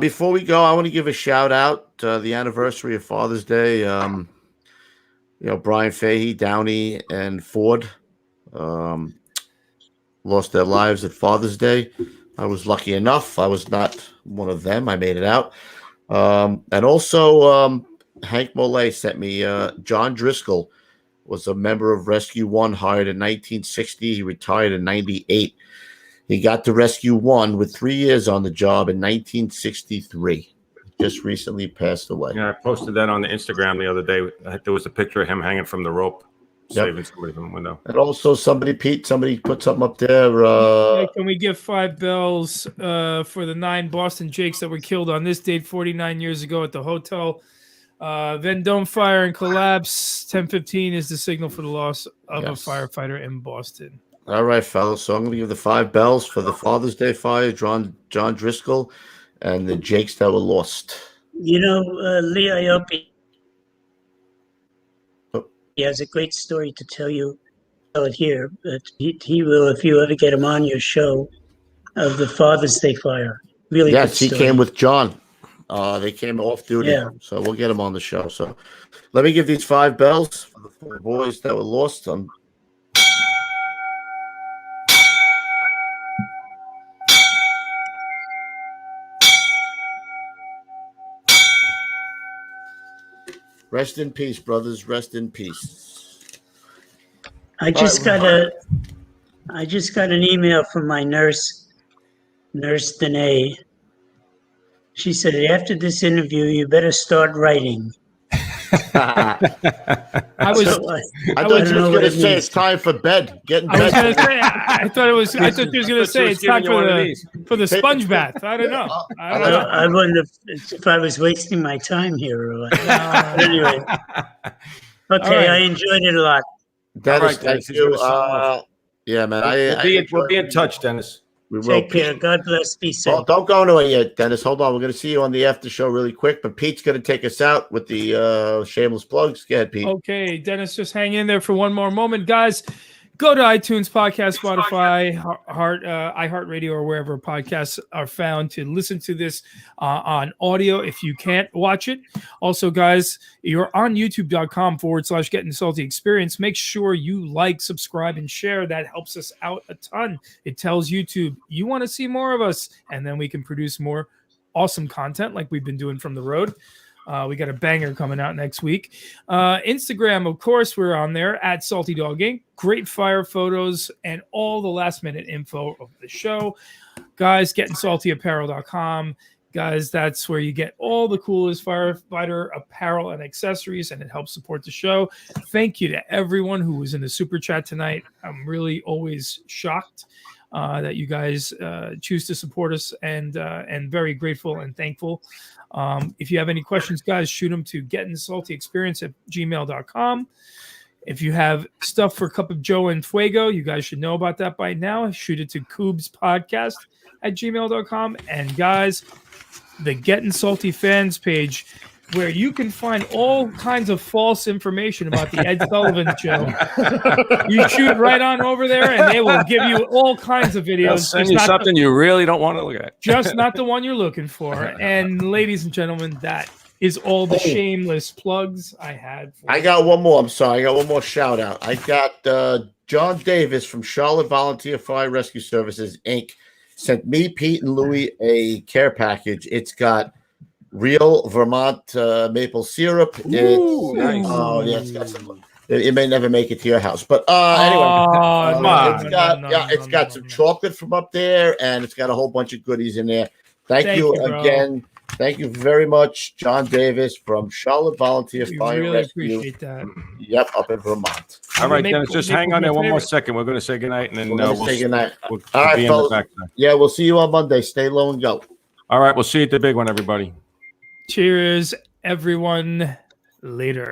Before we go, I want to give a shout out to the anniversary of Father's Day. Brian Fahey, Downey, and Ford lost their lives at Father's Day. I was lucky enough. I was not one of them. I made it out. And also, Hank Mollet sent me John Driscoll was a member of Rescue 1, hired in 1960. He retired in 98. He got to Rescue 1 with 3 years on the job in 1963. Just recently passed away. Yeah, I posted that on the Instagram the other day. There was a picture of him hanging from the rope, saving somebody from the window. And also, somebody put something up there. Can we give 5 bells for the 9 Boston Jakes that were killed on this date 49 years ago at the hotel? Vendome fire and collapse. 10:15 is the signal for the loss of a firefighter in Boston. All right, fellas. So I'm going to give the 5 bells for the Father's Day fire, John Driscoll, and the Jakes that were lost. Lee Iopi, he has a great story to tell you. Tell it here, but he will, if you ever get him on your show, of the Father's Day fire. Really yes, good he came with John. They came off duty, so we'll get him on the show. So let me give these 5 bells for the 4 boys that were lost. Rest in peace, brothers. Rest in peace. I just got an email from my nurse, Nurse Danae. She said, after this interview, you better start writing. I thought you were going to say it's time for bed. Get in bed. I thought she was going to say it's time for the sponge bath. I don't know. I wonder if I was wasting my time here or what. But anyway. Okay, I enjoyed it a lot. Dennis, thank you. Yeah, man. We'll be in touch, Dennis. We will. Take care. God bless. Be safe. Don't go anywhere yet, Dennis. Hold on. We're going to see you on the after show really quick, but Pete's going to take us out with the shameless plugs. Go ahead, Pete. Okay, Dennis, just hang in there for one more moment. Guys, go to iTunes, Podcast, Spotify, iHeartRadio, or wherever podcasts are found to listen to this on audio if you can't watch it. Also, guys, you're on youtube.com/Gettin Salty Experience. Make sure you like, subscribe, and share. That helps us out a ton. It tells YouTube you want to see more of us, and then we can produce more awesome content like we've been doing from the road. We got a banger coming out next week. Instagram, of course, we're on there at Salty Dog Inc. Great fire photos and all the last minute info of the show. Guys, GettinSaltyApparel.com. Guys, that's where you get all the coolest firefighter apparel and accessories, and it helps support the show. Thank you to everyone who was in the super chat tonight. I'm really always shocked that you guys choose to support us, and very grateful and thankful. If you have any questions, guys, shoot them to gettinsaltyexperience@gmail.com. If you have stuff for Cup of Joe and Fuego, you guys should know about that by now. Shoot it to koobspodcast@gmail.com. And guys, the Gettin Salty fans page, where you can find all kinds of false information about the Ed Sullivan show. You shoot right on over there, and they will give you all kinds of videos. They'll send you something you really don't want to look at. Just not the one you're looking for. And ladies and gentlemen, that is all the shameless plugs I had. I got one more. I'm sorry. I got one more shout out. I got John Davis from Charlotte Volunteer Fire Rescue Services, Inc. sent me, Pete, and Louie a care package. It's got real Vermont maple syrup. Ooh, nice. Oh, yeah, it's got some. It may never make it to your house, but it's got some chocolate from up there, and it's got a whole bunch of goodies in there. Thank you again. Thank you very much, John Davis from Charlotte Volunteer Fire really Rescue. Appreciate that. Yep, up in Vermont. All right, Dennis, just hang on there one more second. We're going to say goodnight, and then we'll say goodnight. We'll all right, be in fellas. the back. Yeah, we'll see you on Monday. Stay low and go. All right, we'll see you at the big one, everybody. Cheers, everyone. Later.